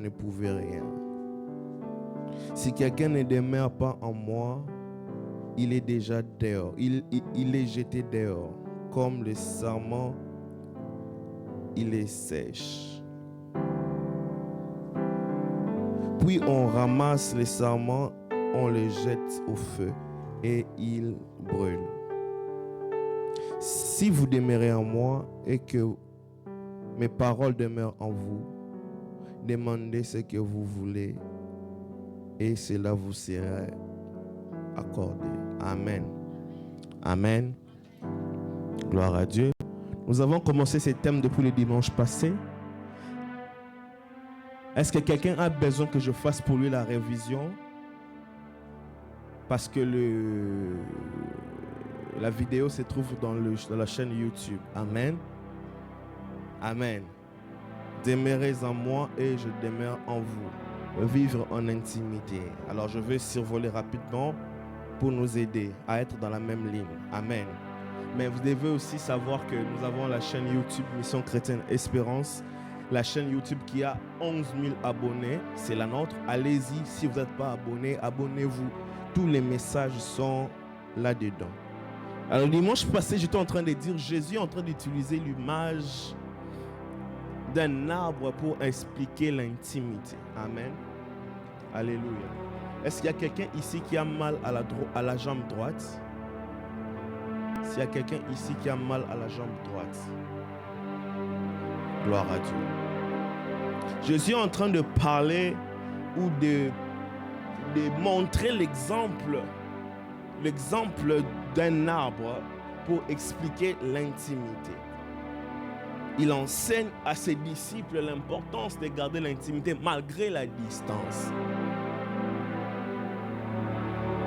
ne pouvez rien. Si quelqu'un ne demeure pas en moi, il est déjà dehors. Il est jeté dehors. Comme le sarment, il est sèche. Puis on ramasse les sarments, on les jette au feu et ils brûlent. Si vous demeurez en moi et que mes paroles demeurent en vous, demandez ce que vous voulez et cela vous sera accordé. Amen. Amen. Gloire à Dieu. Nous avons commencé ce thème depuis le dimanche passé. Est-ce que quelqu'un a besoin que je fasse pour lui la révision? Parce que la vidéo se trouve dans la chaîne YouTube. Amen. Amen. Demeurez en moi et je demeure en vous. Vivre en intimité. Alors je vais survoler rapidement pour nous aider à être dans la même ligne. Amen. Mais vous devez aussi savoir que nous avons la chaîne YouTube Mission Chrétienne Espérance. La chaîne YouTube qui a 11 000 abonnés. C'est la nôtre. Allez-y. Si vous n'êtes pas abonné, abonnez-vous. Tous les messages sont là-dedans. Alors dimanche passé, j'étais en train de dire, Jésus est en train d'utiliser l'image d'un arbre pour expliquer l'intimité. Amen. Alléluia. Est-ce qu'il y a quelqu'un ici qui a mal à la jambe droite? S'il y a quelqu'un ici qui a mal à la jambe droite, gloire à Dieu. Jésus est en train de parler ou de montrer l'exemple d'un arbre pour expliquer l'intimité. Il enseigne à ses disciples l'importance de garder l'intimité malgré la distance.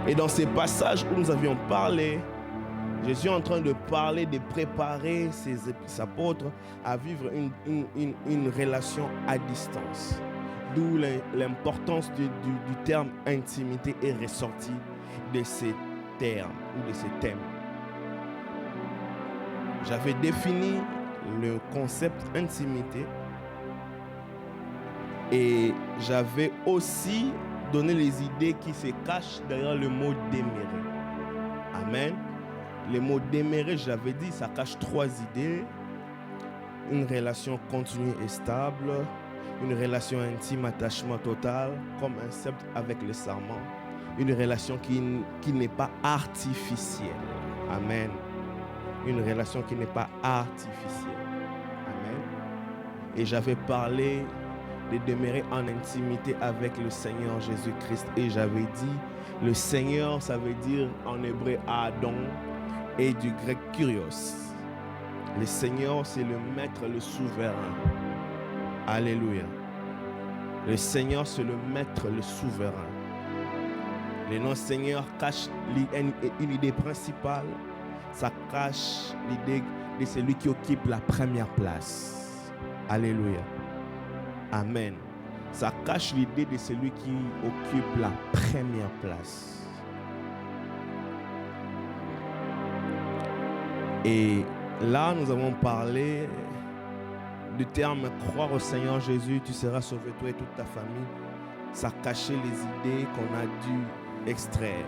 Et dans ces passages où nous avions parlé, Jésus est en train de parler, de préparer ses apôtres à vivre une relation à distance. D'où l'importance du terme intimité est ressortie de ces termes ou de ces thèmes. J'avais défini le concept intimité et j'avais aussi donné les idées qui se cachent derrière le mot demeurer. Amen. Le mot demeurer, j'avais dit, ça cache 3 idées. Une relation continue et stable, une relation intime, attachement total, comme un sceptre avec le sarment. Une relation qui n'est pas artificielle. Amen. Une relation qui n'est pas artificielle. Amen. Et j'avais parlé de demeurer en intimité avec le Seigneur Jésus-Christ. Et j'avais dit, le Seigneur, ça veut dire en hébreu Adon et du grec Kyrios. Le Seigneur, c'est le maître, le souverain. Alléluia. Le Seigneur, c'est le maître, le souverain. Le nom Seigneur cache une idée principale. Ça cache l'idée de celui qui occupe la première place. Alléluia. Amen. Ça cache l'idée de celui qui occupe la première place. Et là, nous avons parlé du terme croire au Seigneur Jésus, tu seras sauvé, toi et toute ta famille. Ça cachait les idées qu'on a dû extraire.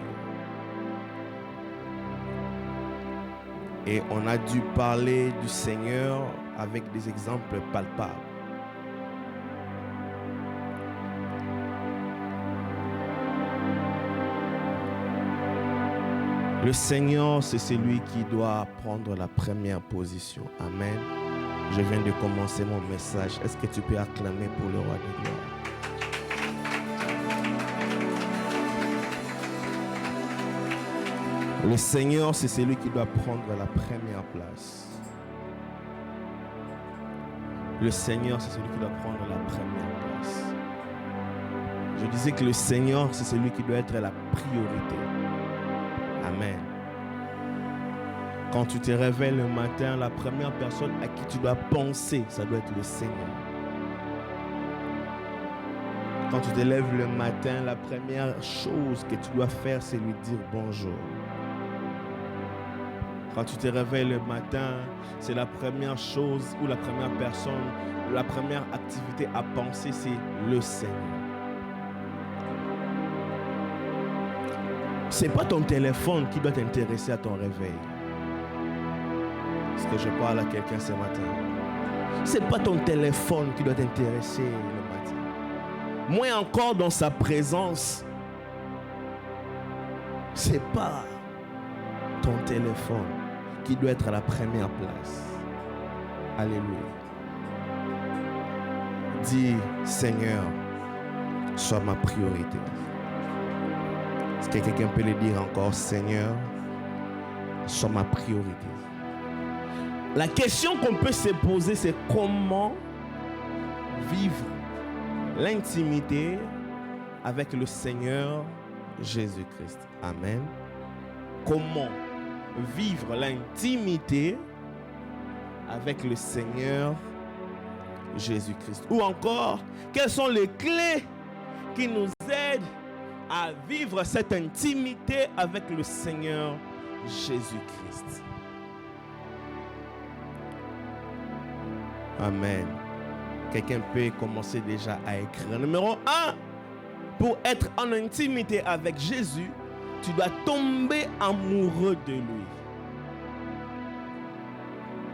Et on a dû parler du Seigneur avec des exemples palpables. Le Seigneur, c'est celui qui doit prendre la première position. Amen. Je viens de commencer mon message. Est-ce que tu peux acclamer pour le roi de gloire? Le Seigneur, c'est celui qui doit prendre la première place. Le Seigneur, c'est celui qui doit prendre la première place. Je disais que le Seigneur, c'est celui qui doit être la priorité. Amen. Quand tu te réveilles le matin, la première personne à qui tu dois penser, ça doit être le Seigneur. Quand tu te lèves le matin, la première chose que tu dois faire, c'est lui dire bonjour. Quand tu te réveilles le matin, c'est la première chose ou la première personne, la première activité à penser, c'est le Seigneur. C'est pas ton téléphone qui doit t'intéresser à ton réveil. Est-ce que je parle à quelqu'un ce matin? C'est pas ton téléphone qui doit t'intéresser le matin. Moins encore dans sa présence. C'est pas ton téléphone qui doit être à la première place. Alléluia. Dis, Seigneur, sois ma priorité. Est-ce que quelqu'un peut le dire encore? Seigneur, sois ma priorité. La question qu'on peut se poser, c'est comment vivre l'intimité avec le Seigneur Jésus-Christ. Amen. Comment vivre l'intimité avec le Seigneur Jésus-Christ? Ou encore, quelles sont les clés qui nous aident à vivre cette intimité avec le Seigneur Jésus-Christ? Amen. Quelqu'un peut commencer déjà à écrire. Numéro 1, pour être en intimité avec Jésus, tu dois tomber amoureux de lui.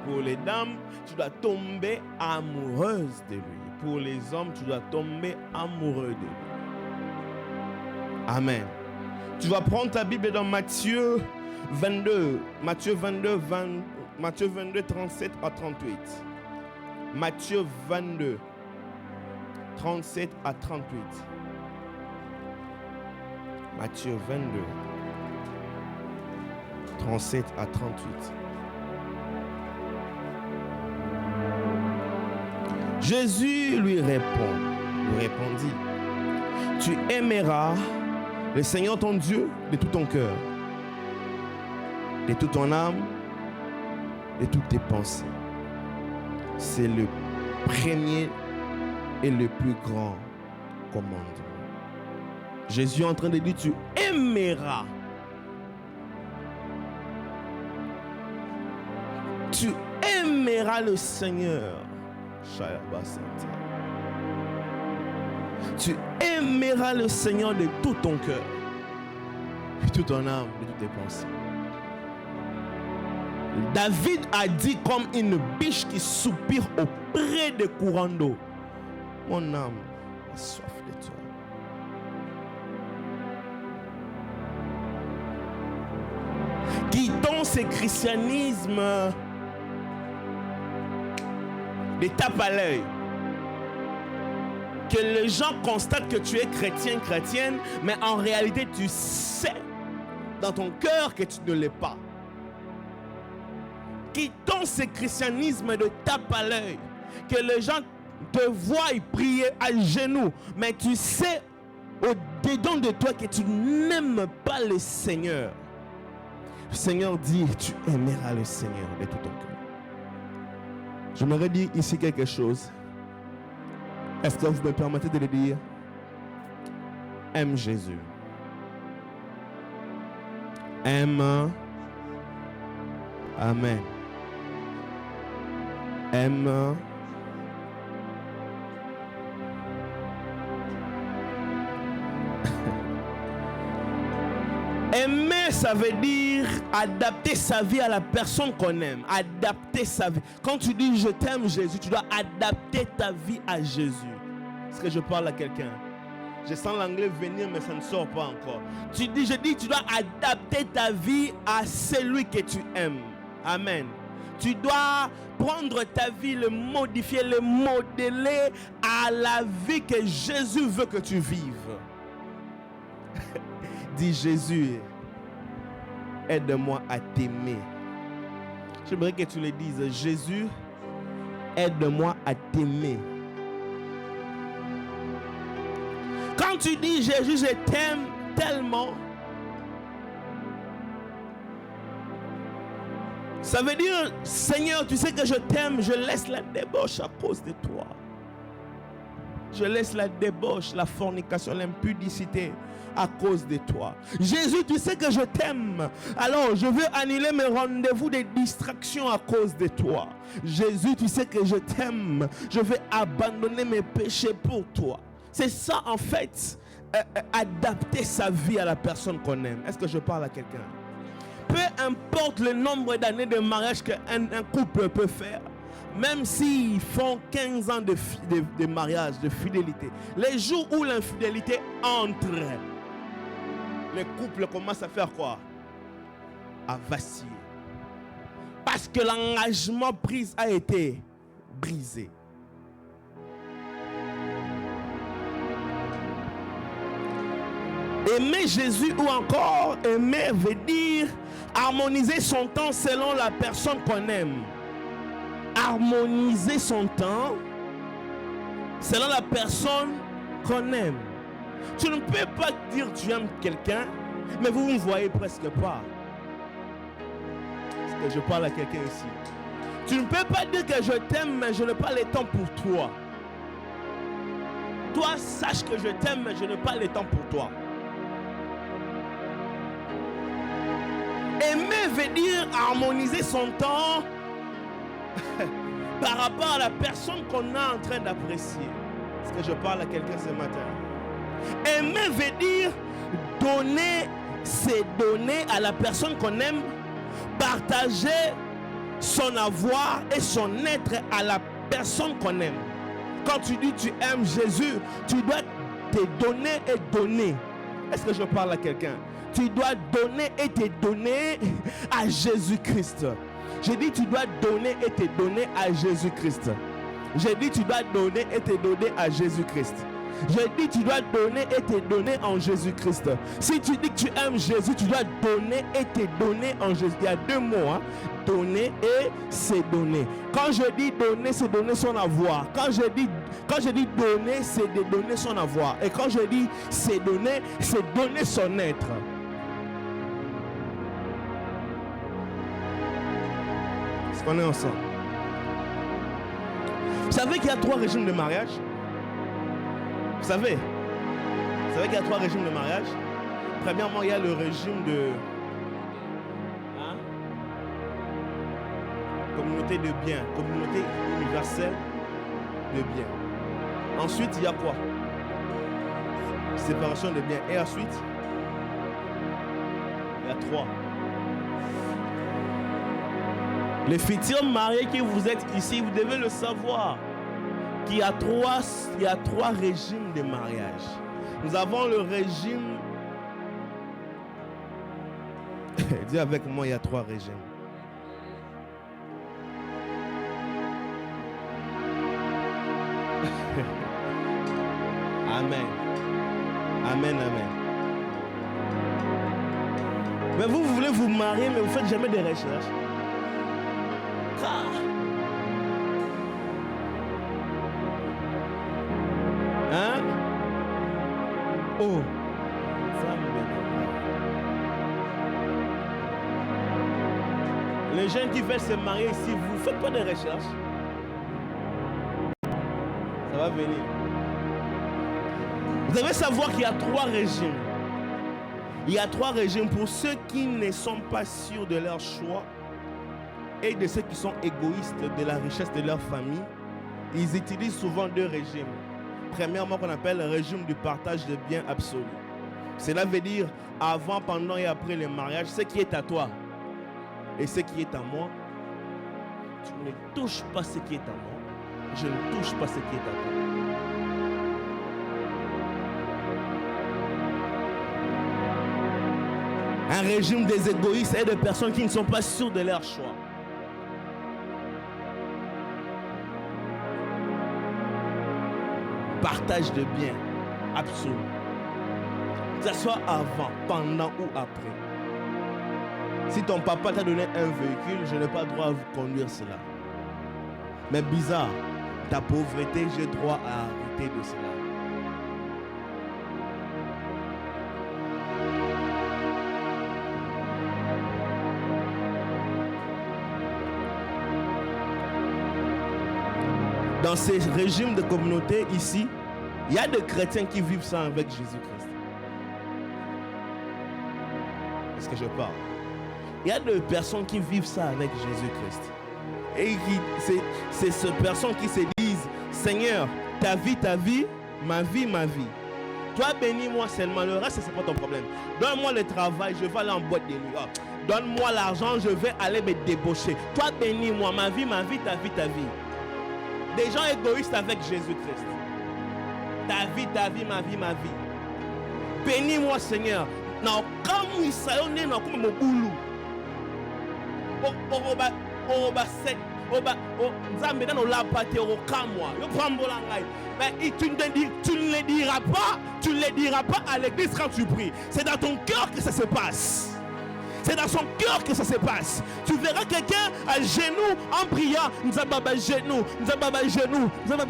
Pour les dames, tu dois tomber amoureuse de lui. Pour les hommes, tu dois tomber amoureux de lui. Amen. Tu vas prendre ta Bible dans Matthieu 22, 37 à 38. Matthieu 22, 37 à 38. Matthieu 22, 37 à 38. Jésus lui répondit, tu aimeras le Seigneur ton Dieu de tout ton cœur, de toute ton âme, de toutes tes pensées. C'est le premier et le plus grand commandement. Jésus est en train de dire, tu aimeras. Tu aimeras le Seigneur. Tu aimeras le Seigneur de tout ton cœur, de toute ton âme, de toutes tes pensées. David a dit comme une biche qui soupire auprès des courants d'eau. Mon âme a soif de toi. Quittons ce christianisme de tape à l'œil. Que les gens constatent que tu es chrétien, chrétienne, mais en réalité tu sais dans ton cœur que tu ne l'es pas. Quittons ce christianisme de tape à l'œil. Que les gens te voient prier à genoux, mais tu sais au-dedans de toi que tu n'aimes pas le Seigneur. Le Seigneur dit, tu aimeras le Seigneur de tout ton cœur. J'aimerais dire ici quelque chose. Est-ce que vous me permettez de le dire? Aime Jésus. Aime. Amen. Aime. Aimer, ça veut dire adapter sa vie à la personne qu'on aime. Adapter sa vie. Quand tu dis je t'aime Jésus, tu dois adapter ta vie à Jésus. Est-ce que je parle à quelqu'un? Je sens l'anglais venir, mais ça ne sort pas encore. Je dis, tu dois adapter ta vie à celui que tu aimes. Amen. Tu dois prendre ta vie, le modifier, le modeler à la vie que Jésus veut que tu vives. Dis Jésus, aide-moi à t'aimer. J'aimerais que tu le dises. Jésus, aide-moi à t'aimer. Quand tu dis Jésus, je t'aime tellement, ça veut dire, Seigneur, tu sais que je t'aime, je laisse la débauche à cause de toi. Je laisse la débauche, la fornication, l'impudicité à cause de toi. Jésus, tu sais que je t'aime. Alors, je veux annuler mes rendez-vous des distractions à cause de toi. Jésus, tu sais que je t'aime. Je vais abandonner mes péchés pour toi. C'est ça, en fait, adapter sa vie à la personne qu'on aime. Est-ce que je parle à quelqu'un? Peu importe le nombre d'années de mariage qu'un couple peut faire, même s'ils font 15 ans de mariage, de fidélité, les jours où l'infidélité entre, le couple commence à faire quoi? À vaciller. Parce que l'engagement pris a été brisé. Aimer Jésus ou encore aimer veut dire harmoniser son temps selon la personne qu'on aime. Harmoniser son temps selon la personne qu'on aime. Tu ne peux pas dire tu aimes quelqu'un, mais vous ne voyez presque pas. Est-ce que je parle à quelqu'un ici? Tu ne peux pas dire que je t'aime, mais je n'ai pas le temps pour toi. Toi, sache que je t'aime, mais je n'ai pas le temps pour toi. Aimer veut dire harmoniser son temps par rapport à la personne qu'on est en train d'apprécier. Est-ce que je parle à quelqu'un ce matin? Aimer veut dire donner ses données à la personne qu'on aime, partager son avoir et son être à la personne qu'on aime. Quand tu dis tu aimes Jésus, tu dois te donner et donner. Est-ce que je parle à quelqu'un? Tu dois donner et te donner à Jésus-Christ. J'ai dit tu dois donner et te donner à Jésus-Christ. J'ai dit tu dois donner et te donner à Jésus-Christ. J'ai dit tu dois donner et te donner en Jésus-Christ. Si tu dis que tu aimes Jésus, tu dois donner et te donner en Jésus. Il y a deux mots, hein? Donner et se donner. Quand je dis donner, c'est donner son avoir. Quand je dis donner, c'est de donner son avoir. Et quand je dis se donner, c'est donner son être. Est-ce qu'on est ensemble? Vous savez qu'il y a 3 régimes de mariage? Vous savez qu'il y a 3 régimes de mariage? Premièrement, il y a le régime de communauté de biens, communauté universelle de biens. Ensuite, il y a quoi? Séparation de biens. Et ensuite, il y a 3. Les futurs mariés qui vous êtes ici, vous devez le savoir qu'il y a 3 régimes de mariage. Nous avons le régime. Dis avec moi, il y a 3 régimes. Amen. Amen, amen. Mais vous voulez vous marier, mais vous ne faites jamais de recherches. Hein? Oh. Les gens qui veulent se marier ici, vous ne faites pas de recherches. Ça va venir. Vous devez savoir qu'il y a 3 régimes. Il y a 3 régimes pour ceux qui ne sont pas sûrs de leur choix et de ceux qui sont égoïstes de la richesse de leur famille. Ils utilisent souvent 2 régimes. Premièrement, qu'on appelle le régime du partage de biens absolu. Cela veut dire avant, pendant et après le mariage, ce qui est à toi et ce qui est à moi, tu ne touches pas ce qui est à moi, je ne touche pas ce qui est à toi. Un régime des égoïstes et de personnes qui ne sont pas sûres de leur choix. Partage de biens absolu. Que ce soit avant, pendant ou après. Si ton papa t'a donné un véhicule, je n'ai pas le droit à vous conduire cela. Mais bizarre, ta pauvreté, j'ai droit à arrêter de cela. Dans ces régimes de communauté ici, Il y a des chrétiens qui vivent ça avec Jésus-Christ. Est-ce que je parle? Il y a des personnes qui vivent ça avec Jésus-Christ. Et c'est ces personnes qui se disent, Seigneur, ta vie, ma vie. Toi, bénis-moi seulement, le reste, ce n'est pas ton problème. Donne-moi le travail, je vais aller en boîte de nuit. Donne-moi l'argent, je vais aller me débaucher. Toi, bénis-moi, ma vie, ta vie. Des gens égoïstes avec Jésus-Christ. Ta vie, ma vie. Bénis-moi, Seigneur. Non, comme Israël n'est pas comme mon boulot. Mais tu ne le diras pas à l'église quand tu pries. C'est dans ton cœur que ça se passe. C'est dans son cœur que ça se passe. Tu verras quelqu'un à genoux en priant. Nous avons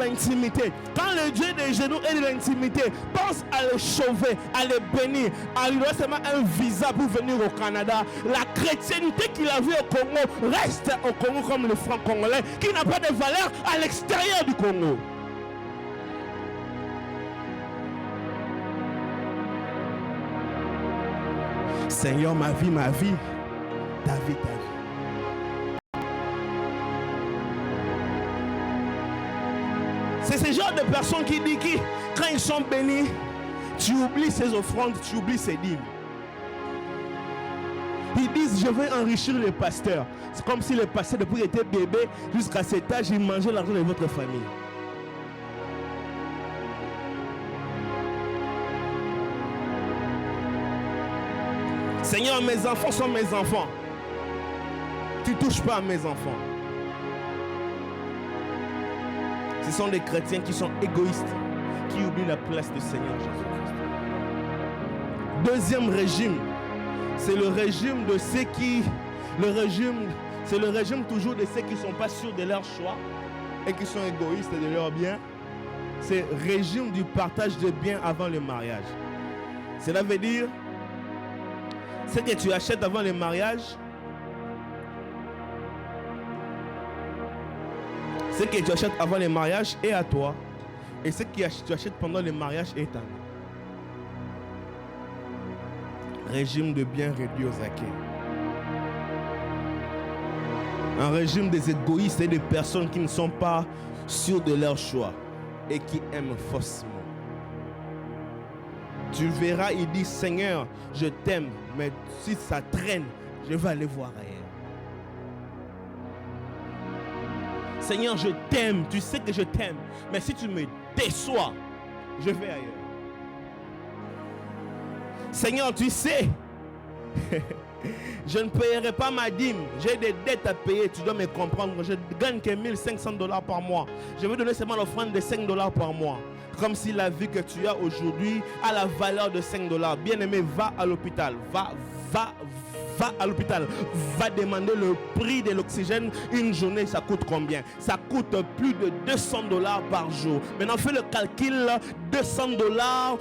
intimité. Quand le Dieu des genoux et de l'intimité, pense à le sauver, à le bénir, à lui donner seulement un visa pour venir au Canada. La chrétienté qu'il a vue au Congo reste au Congo comme le franc congolais qui n'a pas de valeur à l'extérieur du Congo. Seigneur, ma vie, ta vie. C'est ce genre de personnes qui disent que quand ils sont bénis, tu oublies ses offrandes, tu oublies ses dîmes. Ils disent, je vais enrichir les pasteurs. C'est comme si les pasteurs, depuis qu'ils étaient bébés, jusqu'à cet âge, ils mangeaient l'argent de votre famille. Seigneur, mes enfants sont mes enfants. Tu ne touches pas à mes enfants. Ce sont des chrétiens qui sont égoïstes, qui oublient la place du Seigneur Jésus-Christ. Deuxième régime, c'est le régime de ceux qui... C'est le régime toujours de ceux qui ne sont pas sûrs de leur choix et qui sont égoïstes de leur bien. C'est le régime du partage de biens avant le mariage. Cela veut dire... Ce que tu achètes avant le mariage, ce que tu achètes avant le mariage est à toi, et ce que tu achètes pendant le mariage est à nous. Régime de biens réduits aux acquis. Un régime des égoïstes et des personnes qui ne sont pas sûres de leur choix et qui aiment faussement. Tu verras, il dit, Seigneur, je t'aime, mais si ça traîne, je vais aller voir ailleurs. Seigneur, je t'aime, tu sais que je t'aime, mais si tu me déçois, je vais ailleurs. Seigneur, tu sais, je ne payerai pas ma dîme, j'ai des dettes à payer, tu dois me comprendre. Je gagne que $1,500 par mois. Je vais donner seulement l'offrande de $5 par mois. Comme si la vie que tu as aujourd'hui a la valeur de $5. Bien-aimé, va à l'hôpital. Va à l'hôpital. Va demander le prix de l'oxygène. Une journée, ça coûte combien? Ça coûte plus de $200 par jour. Maintenant, fais le calcul. $200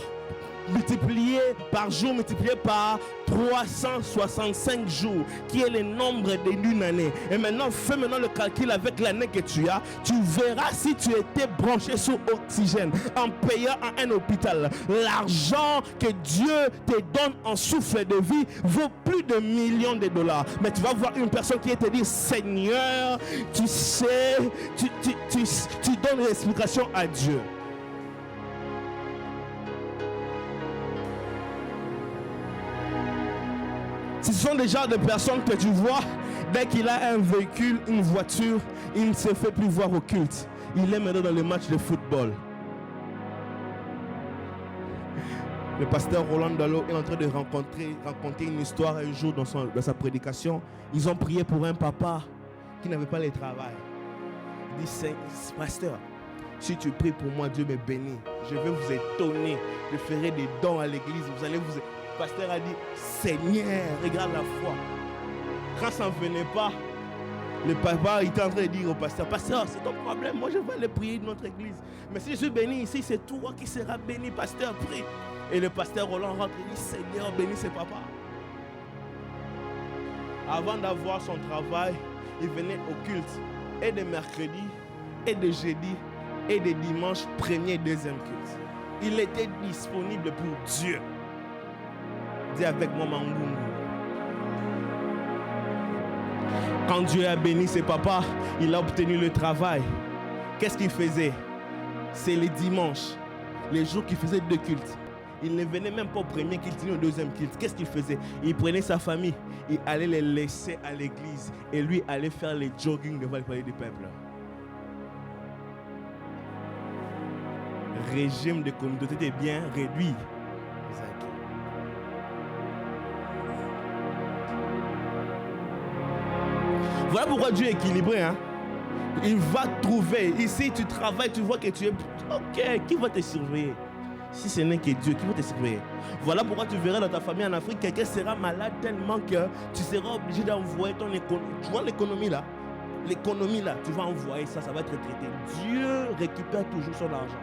multiplié par jour, multiplié par 365 jours, qui est le nombre d'une année. Et maintenant, fais le calcul avec l'année que tu as. Tu verras si tu étais branché sur oxygène en payant à un hôpital. L'argent que Dieu te donne en souffle de vie vaut plus de millions de dollars. Mais tu vas voir une personne qui te dit, Seigneur, tu sais, tu donnes l'explication à Dieu. Ce sont des genres de personnes que tu vois, dès qu'il a un véhicule, une voiture, il ne se fait plus voir au culte. Il est maintenant dans les matchs de football. Le pasteur Roland Dallot est en train de raconter une histoire un jour dans sa prédication. Ils ont prié pour un papa qui n'avait pas le travail. Il dit, pasteur, si tu pries pour moi, Dieu me bénit. Je vais vous étonner. Je ferai des dons à l'église. Vous allez vous... Le pasteur a dit, Seigneur, regarde la foi. Quand ça ne venait pas, le papa était en train de dire au pasteur, pasteur, c'est ton problème, moi je vais aller prier dans notre église. Mais si je suis béni ici, c'est toi qui seras béni, pasteur, prie. Et le pasteur Roland rentre et dit, Seigneur, bénis ses papas. Avant d'avoir son travail, il venait au culte, et de mercredi, et de jeudi, et de dimanche, premier et deuxième culte. Il était disponible pour Dieu. Dis avec moi, Mangungu. Quand Dieu a béni ses papas, il a obtenu le travail. Qu'est-ce qu'il faisait? C'est les dimanches, les jours qu'il faisait 2 cultes. Il ne venait même pas au premier culte ni au deuxième culte. Qu'est-ce qu'il faisait? Il prenait sa famille, il allait les laisser à l'église et lui allait faire les jogging devant le palais du peuple. Régime de communauté était bien réduit. Voilà pourquoi Dieu est équilibré. Hein? Il va trouver. Ici, tu travailles, tu vois que tu es... Ok, qui va te surveiller? Si ce n'est que Dieu, qui va te surveiller? Voilà pourquoi tu verras dans ta famille en Afrique, quelqu'un sera malade tellement que tu seras obligé d'envoyer ton économie. Tu vois l'économie là? L'économie là, tu vas envoyer ça, ça va être traité. Dieu récupère toujours son argent.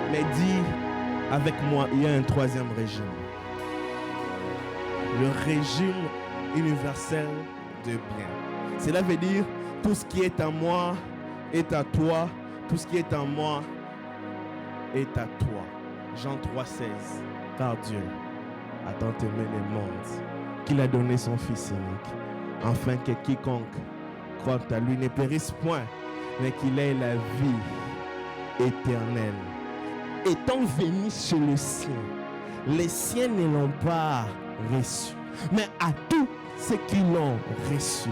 Mais dis avec moi, il y a un troisième régime. Le régime universel de bien. Cela veut dire tout ce qui est à moi est à toi. Tout ce qui est à moi est à toi. Jean 3,16. Car Dieu a tant aimé le monde qu'il a donné son Fils unique, afin que quiconque croit à lui ne périsse point, mais qu'il ait la vie éternelle. Étant venu chez le sien, les siens ne l'ont pas reçu. Mais à tous ceux qui l'ont reçu,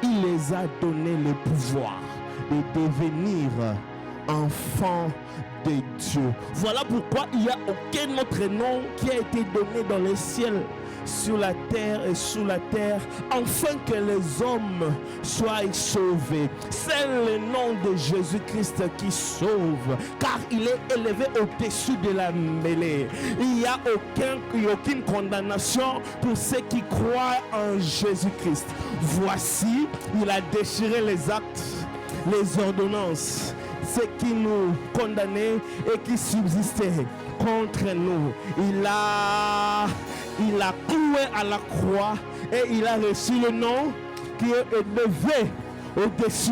il les a donné le pouvoir de devenir enfants de Dieu. Voilà pourquoi il n'y a aucun autre nom qui a été donné dans les ciels, sur la terre et sous la terre, afin que les hommes soient sauvés. C'est le nom de Jésus-Christ qui sauve, car il est élevé au-dessus de la mêlée. Il n'y a aucune condamnation pour ceux qui croient en Jésus-Christ. Voici, il a déchiré les actes, les ordonnances, ceux qui nous condamnaient et qui subsistaient contre nous. Il a cloué à la croix et il a reçu le nom qui est élevé au-dessus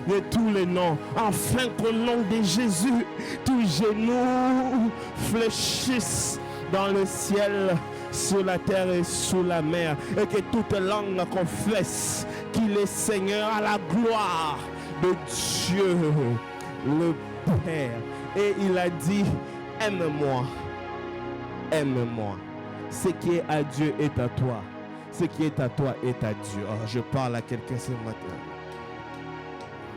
de tous les noms, afin qu'au nom de Jésus, tous genoux fléchissent dans le ciel, sur la terre et sous la mer, et que toute langue confesse qu'il est Seigneur, à la gloire de Dieu le Père. Et il a dit, aime-moi, aime-moi. Ce qui est à Dieu est à toi. Ce qui est à toi est à Dieu. Oh, je parle à quelqu'un ce matin.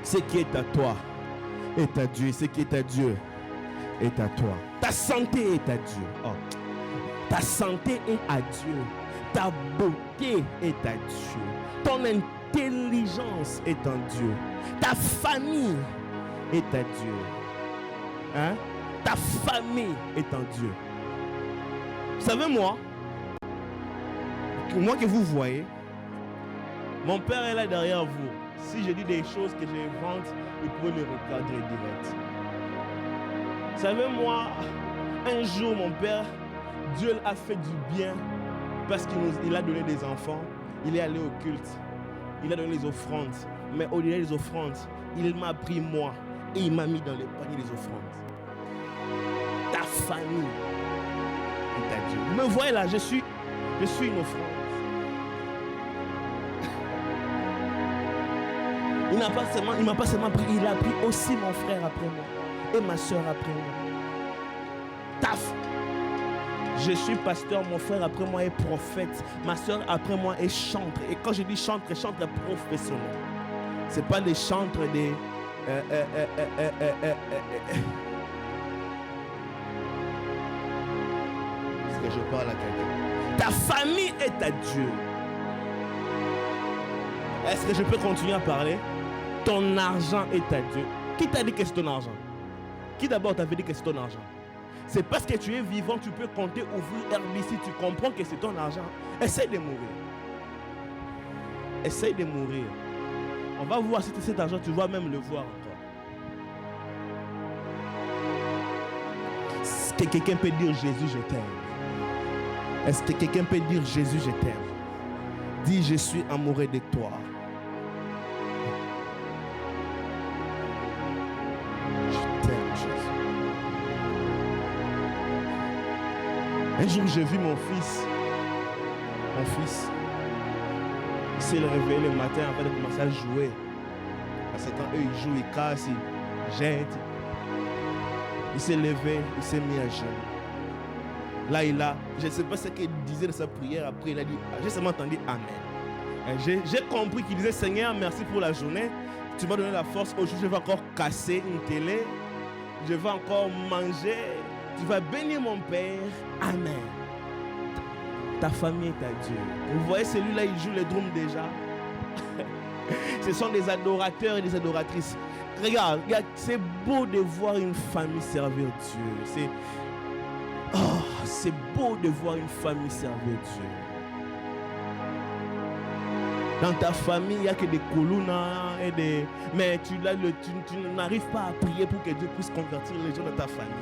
Ce qui est à toi est à Dieu. Ce qui est à Dieu est à toi. Ta santé est à Dieu. Oh. Ta santé est à Dieu. Ta beauté est à Dieu. Ton intelligence est en Dieu. Ta famille est à Dieu. Hein? Ta famille est en Dieu. Vous savez, moi que vous voyez, mon père est là derrière vous. Si je dis des choses que j'invente, il peut le recadrer direct. Vous savez, moi, un jour, mon père, Dieu a fait du bien parce qu'il a donné des enfants. Il est allé au culte. Il a donné les offrandes. Mais au-delà des offrandes, il m'a pris moi et il m'a mis dans les paniers des offrandes. Ta famille est à Dieu. Vous me voyez là, je suis une offrande. Il m'a pas seulement pris, il a pris aussi mon frère après moi et ma soeur après moi. Taf. Je suis pasteur, mon frère après moi est prophète, ma soeur après moi est chantre. Et quand je dis chantre professionnel. C'est pas des chantres des Est-ce que je parle à quelqu'un? Ta famille est à Dieu. Est-ce que je peux continuer à parler? Ton argent est à Dieu. Qui t'a dit que c'est ton argent? Qui d'abord t'avait dit que c'est ton argent? C'est parce que tu es vivant, tu peux compter, ouvrir RBC, tu comprends que c'est ton argent. Essaye de mourir. Essaye de mourir. On va voir si cet argent, tu vas même le voir encore. Est-ce que quelqu'un peut dire Jésus, je t'aime? Est-ce que quelqu'un peut dire Jésus, je t'aime? Dis, je suis amoureux de toi. Un jour, j'ai vu mon fils. Il s'est réveillé le matin avant de commencer à jouer. Parce que quand eux, ils jouent, ils cassent, ils jettent. Il s'est levé, il s'est mis à genoux. Là, je ne sais pas ce qu'il disait de sa prière. Après, il a dit, j'ai seulement entendu Amen. J'ai compris qu'il disait, Seigneur, merci pour la journée. Tu m'as donné la force. Aujourd'hui, je vais encore casser une télé. Je vais encore manger. Tu vas bénir mon Père. Amen. Ta famille est à Dieu. Vous voyez, celui-là, il joue le drum déjà. Ce sont des adorateurs et des adoratrices. Regarde, c'est beau de voir une famille servir Dieu. C'est beau de voir une famille servir Dieu. Dans ta famille, il n'y a que des koulouna et des... Mais tu n'arrives pas à prier pour que Dieu puisse convertir les gens de ta famille.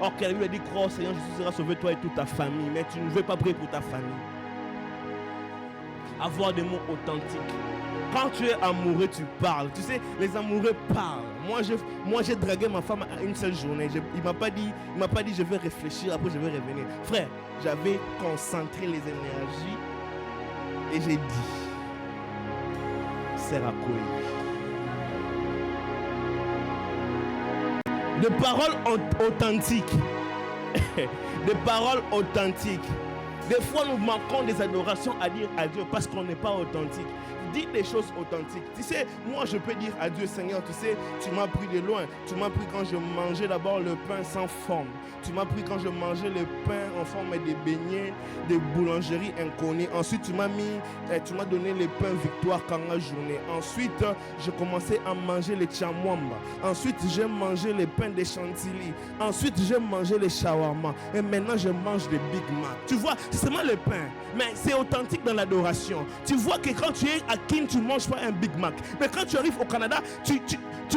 Or, quelqu'un lui a dit, crois, Seigneur, Jésus sera sauvé toi et toute ta famille. Mais tu ne veux pas prier pour ta famille. Avoir des mots authentiques. Quand tu es amoureux, tu parles. Tu sais, les amoureux parlent. Moi, j'ai dragué ma femme à une seule journée. Il m'a pas dit, je vais réfléchir, après je vais revenir. Frère, j'avais concentré les énergies et j'ai dit, c'est Rakoui. De paroles authentiques. De paroles authentiques. Des fois, nous manquons des adorations à dire à Dieu parce qu'on n'est pas authentique. Dis des choses authentiques. Tu sais, moi, je peux dire à Dieu, Seigneur, tu sais, tu m'as pris de loin. Tu m'as pris quand je mangeais d'abord le pain sans forme. Tu m'as pris quand je mangeais le pain en forme des beignets, des boulangeries inconnues. Ensuite, tu m'as donné le pain Victoire Kanga journée. Ensuite, je commençais à manger les chamwamba. Ensuite, j'ai mangé les pains de chantilly. Ensuite, j'ai mangé les shawarma. Et maintenant, je mange des Big Mac. Tu vois, c'est seulement le pain. Mais c'est authentique dans l'adoration. Tu vois que quand tu es à Kin, tu ne manges pas un Big Mac. Mais quand tu arrives au Canada, tu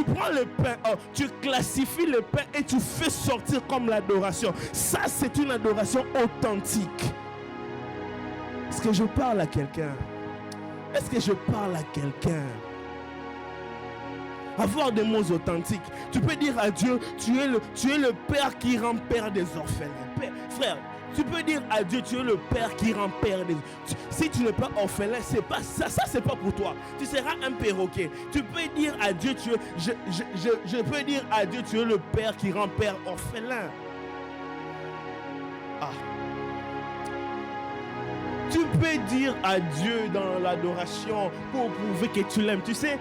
prends le pain, tu classifies le pain et tu fais sortir comme l'adoration. Ça, c'est une adoration authentique. Est-ce que je parle à quelqu'un? Est-ce que je parle à quelqu'un? Avoir des mots authentiques. Tu peux dire à Dieu, tu es le père qui rend père des orphelins. Père, frère, tu peux dire à Dieu, tu es le père qui rend père des... Si tu n'es pas orphelin, c'est pas ça. Ça, c'est pas pour toi. Tu seras un perroquet. Tu peux dire à Dieu, je peux dire à Dieu, tu es le père qui rend père orphelin. Ah. Tu peux dire à Dieu dans l'adoration pour prouver que tu l'aimes. Tu sais,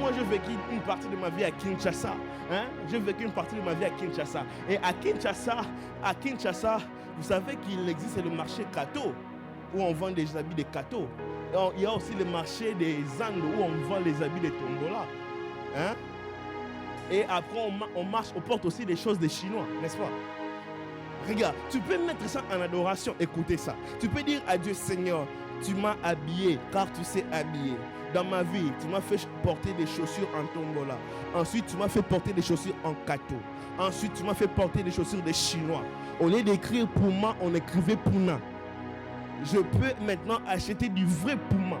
moi, j'ai vécu une partie de ma vie à Kinshasa. Hein? J'ai vécu une partie de ma vie à Kinshasa. Et à Kinshasa, vous savez qu'il existe le marché Kato, où on vend des habits de Kato. Il y a aussi le marché des Andes, où on vend les habits de Tombola. Hein? Et après, on porte aussi des choses des Chinois, n'est-ce pas? Regarde, tu peux mettre ça en adoration, écoutez ça. Tu peux dire à Dieu, Seigneur, tu m'as habillé, car tu sais habiller. Dans ma vie, tu m'as fait porter des chaussures en Tombola. Ensuite, tu m'as fait porter des chaussures en Kato. Ensuite, tu m'as fait porter des chaussures des Chinois. Au lieu d'écrire Puma, on écrivait Puna. Je peux maintenant acheter du vrai Puma,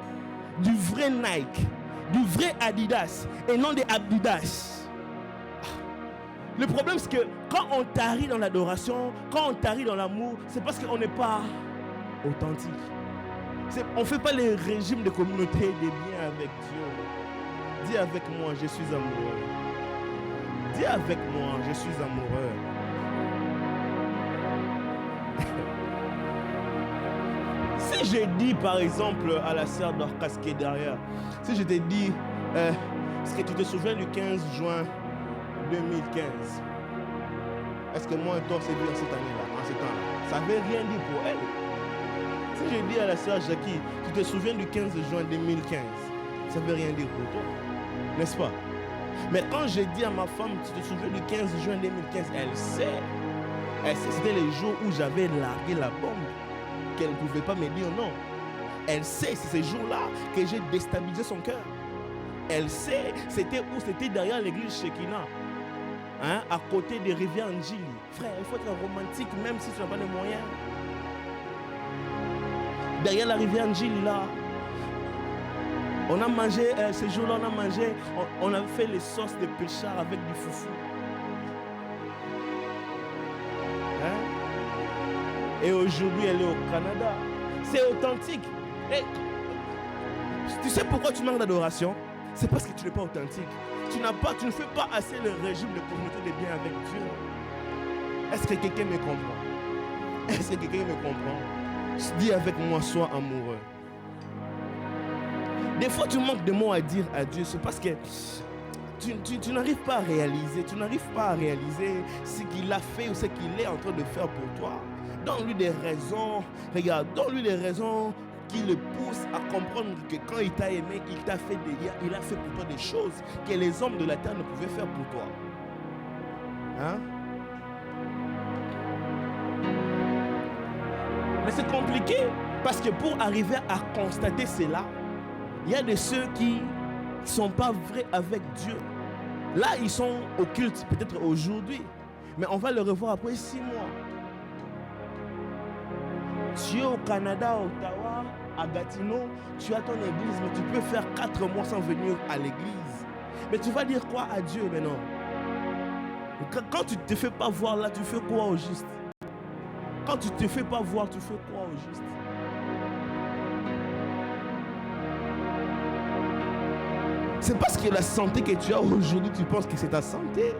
du vrai Nike, du vrai Adidas et non des Adidas. Le problème, c'est que quand on tarit dans l'adoration, quand on tarit dans l'amour, c'est parce qu'on n'est pas authentique. On ne fait pas les régimes de communauté des biens avec Dieu. Dis avec moi, je suis amoureux. Dis avec moi, je suis amoureux. Si je dis par exemple à la sœur Dorcas qui est derrière, si je te dis, est-ce que tu te souviens du 15 juin 2015? Est-ce que moi et toi c'est bien cette année-là, en ce temps-là? Ça ne veut rien dire pour elle. Si je dis à la sœur Jackie, tu te souviens du 15 juin 2015, ça ne veut rien dire pour toi, n'est-ce pas? Mais quand je dis à ma femme, tu te souviens du 15 juin 2015, elle sait. C'était les jours où j'avais largué la bombe, qu'elle ne pouvait pas me dire non. Elle sait, c'est ces jours-là que j'ai déstabilisé son cœur. Elle sait, c'était où? C'était derrière l'église Shekinah, hein, à côté des rivières Njili. Frère, il faut être romantique même si tu n'as pas les moyens. Derrière la rivière Njili, là, on a mangé, ces jours-là, on a fait les sauces de péchard avec du foufou. Hein? Et aujourd'hui, elle est au Canada. C'est authentique. Et tu sais pourquoi tu manques d'adoration? C'est parce que tu n'es pas authentique. Tu ne fais pas assez le régime de communauté de bien avec Dieu. Est-ce que quelqu'un me comprend? Est-ce que quelqu'un me comprend? Dis avec moi, sois amoureux. Des fois, tu manques de mots à dire à Dieu. C'est parce que tu n'arrives pas à réaliser. Tu n'arrives pas à réaliser ce qu'il a fait ou ce qu'il est en train de faire pour toi. Donne-lui des raisons. Regarde, donne-lui des raisons qui le poussent à comprendre que quand il t'a aimé, il a fait pour toi des choses que les hommes de la terre ne pouvaient faire pour toi. Hein? Mais c'est compliqué parce que pour arriver à constater cela, il y a de ceux qui ne sont pas vrais avec Dieu. Là, ils sont au culte peut-être aujourd'hui, mais on va le revoir après 6 mois. Tu es au Canada, à Ottawa, à Gatineau, tu as ton église, mais tu peux faire 4 mois sans venir à l'église. Mais tu vas dire quoi à Dieu maintenant? Quand tu ne te fais pas voir là, tu fais quoi au juste? Quand tu ne te fais pas voir, tu fais quoi au juste? C'est parce que la santé que tu as aujourd'hui, tu penses que c'est ta santé.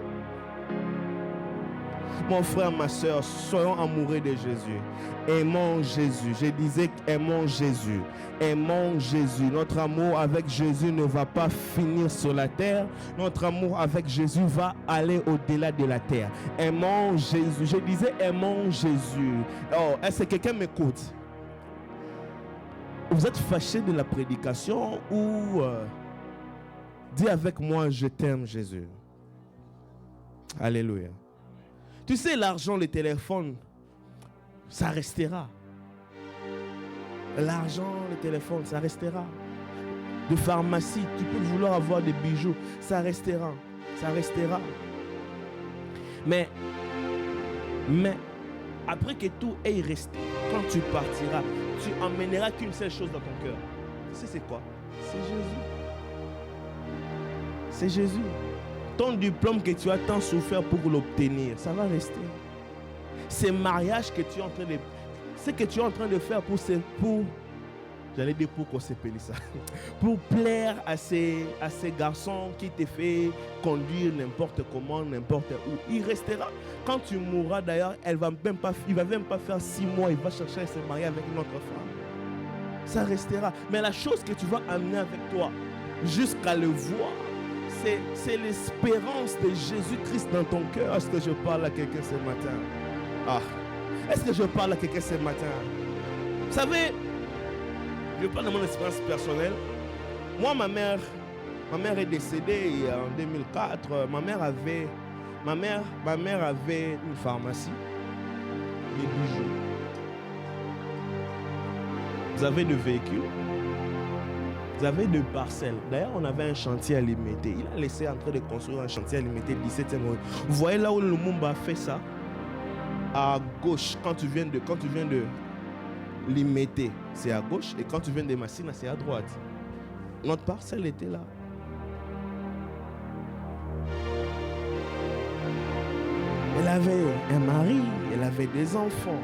Mon frère, ma soeur, soyons amoureux de Jésus. Aimons Jésus. Je disais aimons Jésus. Aimons Jésus. Notre amour avec Jésus ne va pas finir sur la terre. Notre amour avec Jésus va aller au-delà de la terre. Aimons Jésus. Je disais aimons Jésus. Oh, est-ce que quelqu'un m'écoute? Vous êtes fâché de la prédication ou dis avec moi, je t'aime Jésus. Alléluia. Tu sais, l'argent, le téléphone, ça restera. L'argent, le téléphone, ça restera. De pharmacie, tu peux vouloir avoir des bijoux, ça restera. Ça restera. Mais, après que tout ait resté, quand tu partiras, tu emmèneras qu'une seule chose dans ton cœur. Tu sais c'est quoi? C'est Jésus. C'est Jésus. Ton diplôme que tu as tant souffert pour l'obtenir, ça va rester. Ces mariages que tu es en train de... Ce que tu es en train de faire j'allais dire pour qu'on s'appelle ça. Pour plaire à ces garçons qui te fait conduire n'importe comment, n'importe où. Il restera. Quand tu mourras d'ailleurs, il ne va même pas faire 6 mois, il va chercher à se marier avec une autre femme. Ça restera. Mais la chose que tu vas amener avec toi, jusqu'à le voir, c'est l'espérance de Jésus-Christ dans ton cœur. Est-ce que je parle à quelqu'un ce matin? Est-ce que je parle à quelqu'un ce matin? Vous savez, je parle de mon expérience personnelle. Moi, ma mère est décédée en 2004. Ma mère avait une pharmacie, des bijoux. Vous avez des véhicules. Vous avez 2 parcelles. D'ailleurs, on avait un chantier à Limité. Il a laissé en train de construire un chantier à Limité 17e. Vous voyez là où le Lumumba a fait ça? À gauche, quand tu viens de Limité, c'est à gauche. Et quand tu viens de Massina, c'est à droite. Notre parcelle était là. Elle avait un mari, elle avait des enfants.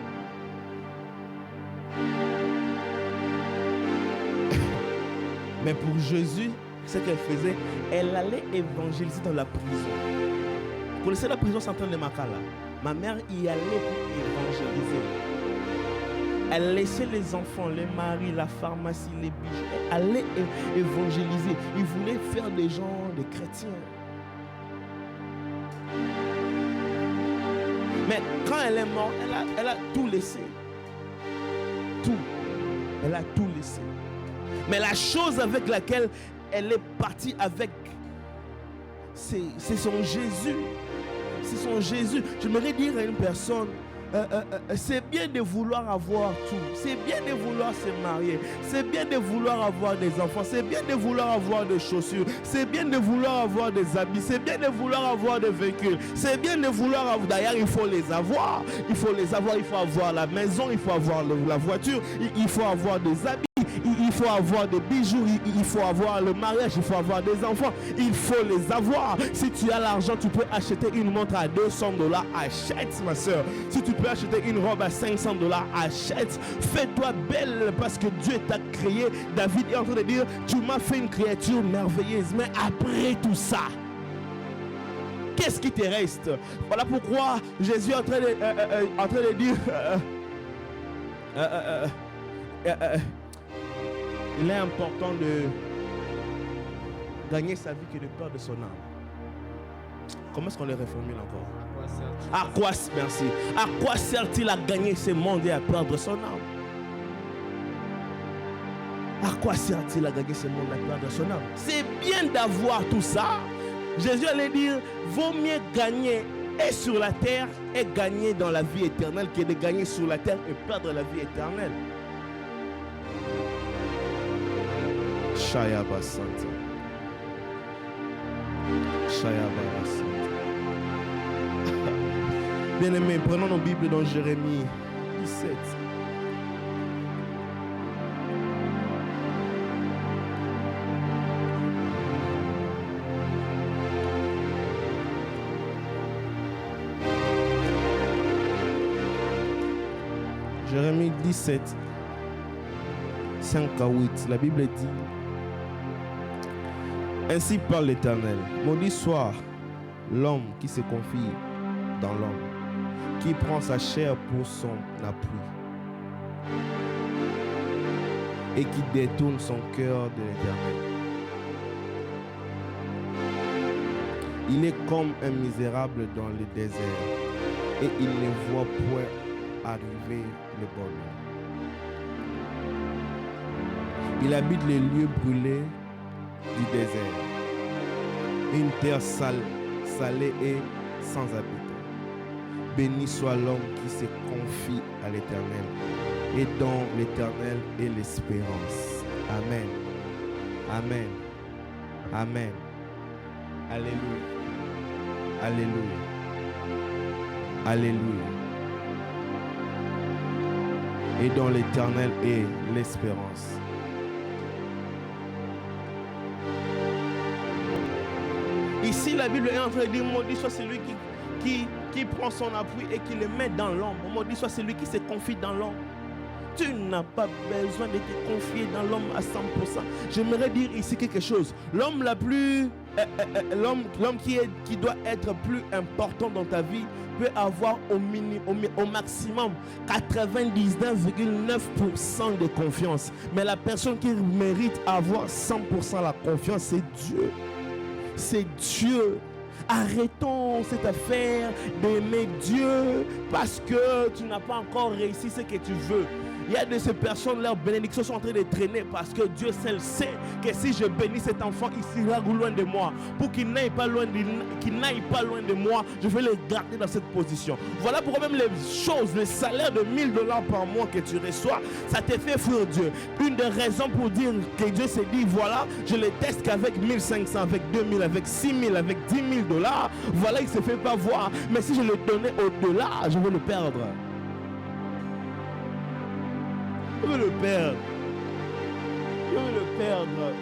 Mais pour Jésus, ce qu'elle faisait, elle allait évangéliser dans la prison. Vous connaissez la prison Centrale de Makala? Ma mère y allait pour évangéliser. Elle laissait les enfants, les maris, la pharmacie, les bijoux. Elle allait évangéliser. Il voulait faire des gens des chrétiens. Mais quand elle est morte, elle a tout laissé. Tout. Elle a tout laissé. Mais la chose avec laquelle elle est partie avec, c'est son Jésus. C'est son Jésus. J'aimerais dire à une personne, c'est bien de vouloir avoir tout. C'est bien de vouloir se marier. C'est bien de vouloir avoir des enfants. C'est bien de vouloir avoir des chaussures. C'est bien de vouloir avoir des habits. C'est bien de vouloir avoir des véhicules. C'est bien de vouloir avoir... D'ailleurs, il faut les avoir. Il faut les avoir. Il faut avoir la maison. Il faut avoir la voiture. Il faut avoir des habits. il faut avoir des bijoux, il faut avoir le mariage, il faut avoir des enfants, il faut les avoir. Si tu as l'argent, tu peux acheter une montre à $200, achète ma soeur. Si tu peux acheter une robe à $500, achète. Fais-toi belle parce que Dieu t'a créé. David est en train de dire, tu m'as fait une créature merveilleuse. Mais après tout ça, qu'est-ce qui te reste? Voilà pourquoi Jésus est en train de dire il est important de gagner sa vie que de perdre son âme. Comment est-ce qu'on les reformule encore? À quoi sert-il à gagner ce monde et à perdre son âme? À quoi sert-il à gagner ce monde et à perdre son âme? C'est bien d'avoir tout ça. Jésus allait dire, vaut mieux gagner et sur la terre et gagner dans la vie éternelle que de gagner sur la terre et perdre la vie éternelle. Shaya Basanta. Bien-aimés, prenons nos Bibles dans Jérémie 17. Jérémie 17, 5 à 8, la Bible dit: ainsi parle l'Éternel, maudit soit l'homme qui se confie dans l'homme, qui prend sa chair pour son appui et qui détourne son cœur de l'Éternel. Il est comme un misérable dans le désert et il ne voit point arriver le bonheur. Il habite les lieux brûlés du désert, une terre salée et sans habitants. Béni soit l'homme qui se confie à l'Éternel et dont l'Éternel est l'espérance. Amen. Amen. Amen. Alléluia. Alléluia. Alléluia. Et dont l'Éternel est l'espérance. Ici, la Bible est en train de dire, maudit soit celui qui prend son appui et qui le met dans l'ombre. Maudit soit celui qui se confie dans l'ombre. Tu n'as pas besoin de te confier dans l'homme à 100%. J'aimerais dire ici quelque chose. L'homme qui doit être plus important dans ta vie peut avoir au maximum 99,9% de confiance. Mais la personne qui mérite avoir 100% la confiance, c'est Dieu. C'est Dieu. Arrêtons cette affaire d'aimer Dieu parce que tu n'as pas encore réussi ce que tu veux. Il y a de ces personnes, leurs bénédictions sont en train de traîner parce que Dieu seul sait que si je bénis cet enfant, il sera loin de moi. Pour qu'il n'aille pas loin de moi, je vais le garder dans cette position. Voilà pourquoi même les choses, le salaire de $1000 par mois que tu reçois, ça te fait fuir Dieu. Une des raisons pour dire que Dieu s'est dit, voilà, je le teste qu'avec 1500, avec 2000, avec 6000, avec $10 000, voilà, il ne se fait pas voir. Mais si je le donnais au-delà, je vais le perdre. Je veux le perdre. Je veux le perdre.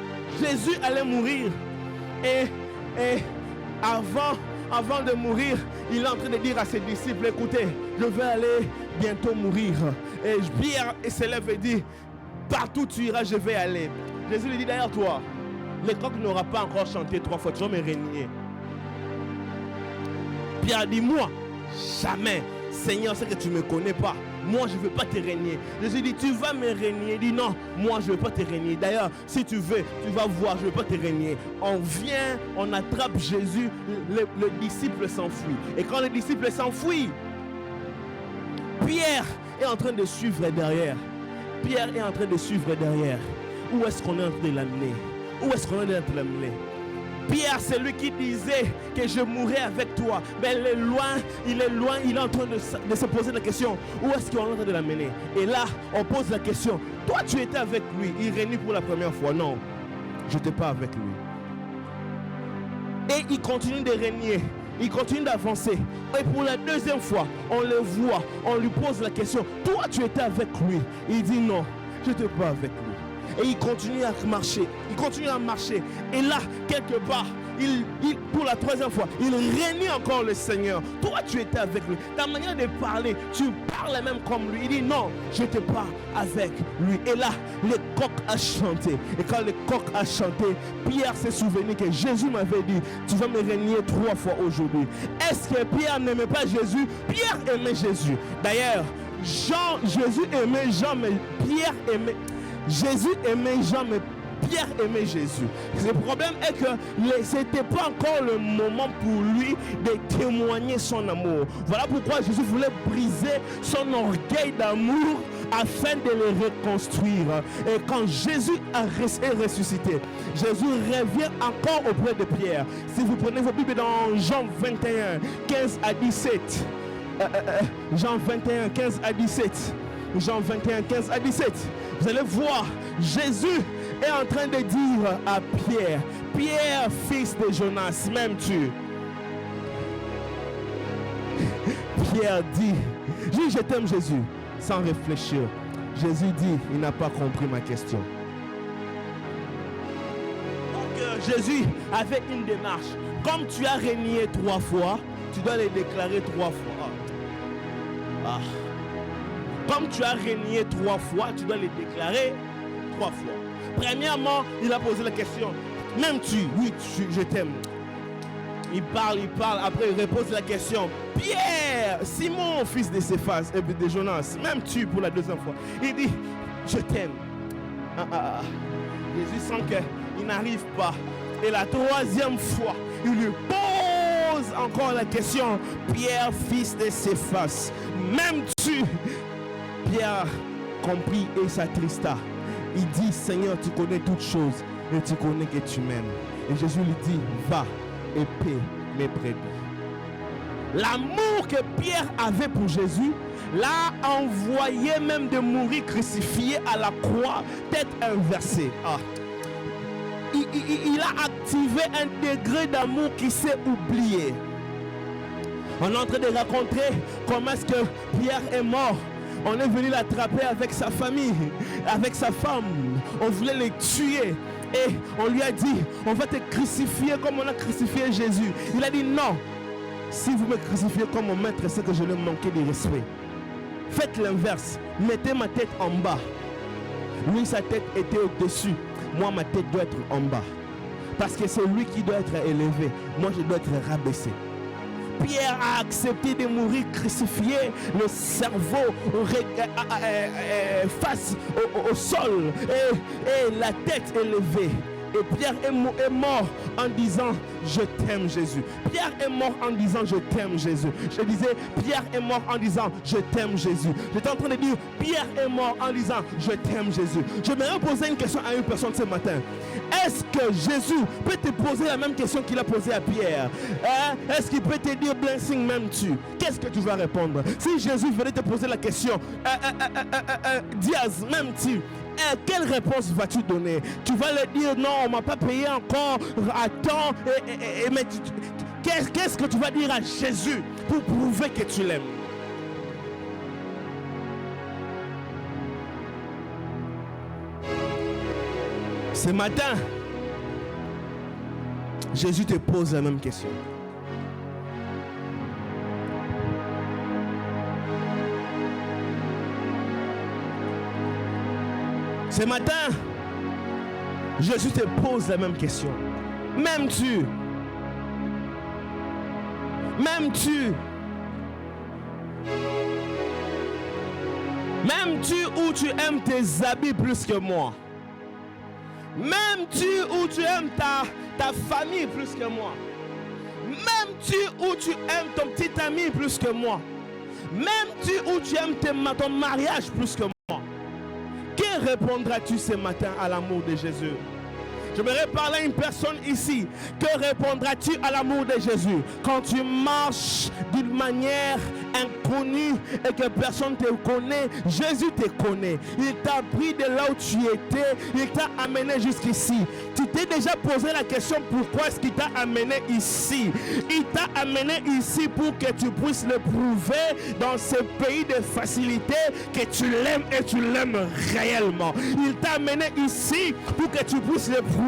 Jésus allait mourir. Et avant de mourir, il est en train de dire à ses disciples, écoutez, je vais aller bientôt mourir. Et Pierre s'élève et dit, partout tu iras, je vais aller. Jésus lui dit, derrière toi, le coq n'aura pas encore chanté 3 fois, tu vas me régner. Pierre dit, moi, jamais. Seigneur, c'est que tu ne me connais pas. Moi, je ne veux pas te régner. Jésus dit, tu vas me régner. Il dit, non, moi, je ne veux pas te régner. D'ailleurs, si tu veux, tu vas voir, je ne veux pas te régner. On vient, on attrape Jésus, le disciple s'enfuit. Et quand le disciple s'enfuit, Pierre est en train de suivre derrière. Pierre est en train de suivre derrière. Où est-ce qu'on est en train de l'amener? Où est-ce qu'on est en train de l'amener? Pierre, c'est lui qui disait que je mourrai avec toi. Mais il est loin, il est en train de se poser la question, où est-ce qu'on est en train de l'amener? Et là, on pose la question, toi tu étais avec lui, il réunit pour la première fois. Non, je n'étais pas avec lui. Et il continue de régner, il continue d'avancer. Et pour la deuxième fois, on le voit, on lui pose la question, toi tu étais avec lui? Il dit non, je n'étais pas avec lui. Et il continue à marcher. Il continue à marcher. Et là, quelque part, pour la troisième fois, il réunit encore le Seigneur. Toi, tu étais avec lui. Ta manière de parler, tu parles même comme lui. Il dit non, je n'étais pas avec lui. Et là, les coqs a chanté. Et quand les coqs a chanté, Pierre s'est souvenu que Jésus m'avait dit, tu vas me régner 3 fois aujourd'hui. Est-ce que Pierre n'aimait pas Jésus? Pierre aimait Jésus. D'ailleurs, Jésus aimait Jean, mais Pierre aimait. Jésus aimait Jean, mais Pierre aimait Jésus. Le problème est que ce n'était pas encore le moment pour lui de témoigner son amour. Voilà pourquoi Jésus voulait briser son orgueil d'amour afin de le reconstruire. Et quand Jésus est ressuscité, Jésus revient encore auprès de Pierre. Si vous prenez vos Bibles dans Jean 21, 15 à 17. Jean 21, 15 à 17. Jean 21, 15 à 17. Vous allez voir, Jésus est en train de dire à Pierre, Pierre, fils de Jonas, m'aimes-tu? Pierre dit, je t'aime Jésus, sans réfléchir. Jésus dit, il n'a pas compris ma question. Donc Jésus avait une démarche. Comme tu as régné 3 fois, tu dois les déclarer 3 fois. Comme tu as régné 3 fois, tu dois les déclarer 3 fois. Premièrement, il a posé la question, m'aimes-tu? Oui, je t'aime. Il parle, après il repose la question, Pierre, Simon, fils de Céphas et de Jonas, m'aimes-tu? Pour la 2e fois. Il dit, je t'aime. Jésus sent qu'il n'arrive pas. Et la 3e fois, il lui pose encore la question, Pierre, fils de Céphas, m'aimes-tu? Pierre comprit et s'attrista. Il dit, Seigneur, tu connais toutes choses et tu connais que tu m'aimes. Et Jésus lui dit, va et paie mes brebis. L'amour que Pierre avait pour Jésus l'a envoyé même de mourir crucifié à la croix, tête inversée. Il a activé un degré d'amour qui s'est oublié. On est en train de raconter comment est-ce que Pierre est mort. On est venu l'attraper avec sa famille, avec sa femme. On voulait le tuer. Et on lui a dit, on va te crucifier comme on a crucifié Jésus. Il a dit non. Si vous me crucifiez comme mon maître, c'est que je lui manquais de respect. Faites l'inverse. Mettez ma tête en bas. Lui, sa tête était au-dessus. Moi, ma tête doit être en bas. Parce que c'est lui qui doit être élevé. Moi, je dois être rabaissé. Pierre a accepté de mourir crucifié, le cerveau face au sol et la tête élevée. Et Pierre est mort en disant je t'aime Jésus. Pierre est mort en disant je t'aime Jésus. Je disais Pierre est mort en disant je t'aime Jésus. J'étais en train de dire Pierre est mort en disant je t'aime Jésus. Je me poser une question à une personne ce matin. Est-ce que Jésus peut te poser la même question qu'il a posée à Pierre? Est-ce qu'il peut te dire blessing m'aimes-tu? Qu'est-ce que tu vas répondre? Si Jésus venait te poser la question Diaz m'aimes-tu? Quelle réponse vas-tu donner? Tu vas lui dire non, on ne m'a pas payé encore, attends, mais qu'est-ce que tu vas dire à Jésus pour prouver que tu l'aimes? Ce matin, Jésus te pose la même question. Ce matin, Jésus te pose la même question. M'aimes-tu? M'aimes-tu? M'aimes-tu ou tu aimes tes habits plus que moi? M'aimes-tu ou tu aimes ta famille plus que moi? M'aimes-tu ou tu aimes ton petit ami plus que moi? M'aimes-tu ou tu aimes ton mariage plus que moi? Que répondras-tu ce matin à l'amour de Jésus? J'aimerais parler à une personne ici. Que répondras-tu à l'amour de Jésus quand tu marches d'une manière inconnue et que personne ne te connaît? Jésus te connaît. Il t'a pris de là où tu étais. Il t'a amené jusqu'ici. Tu t'es déjà posé la question pourquoi est-ce qu'il t'a amené ici? Il t'a amené ici pour que tu puisses le prouver dans ce pays de facilité que tu l'aimes et tu l'aimes réellement. Il t'a amené ici pour que tu puisses le prouver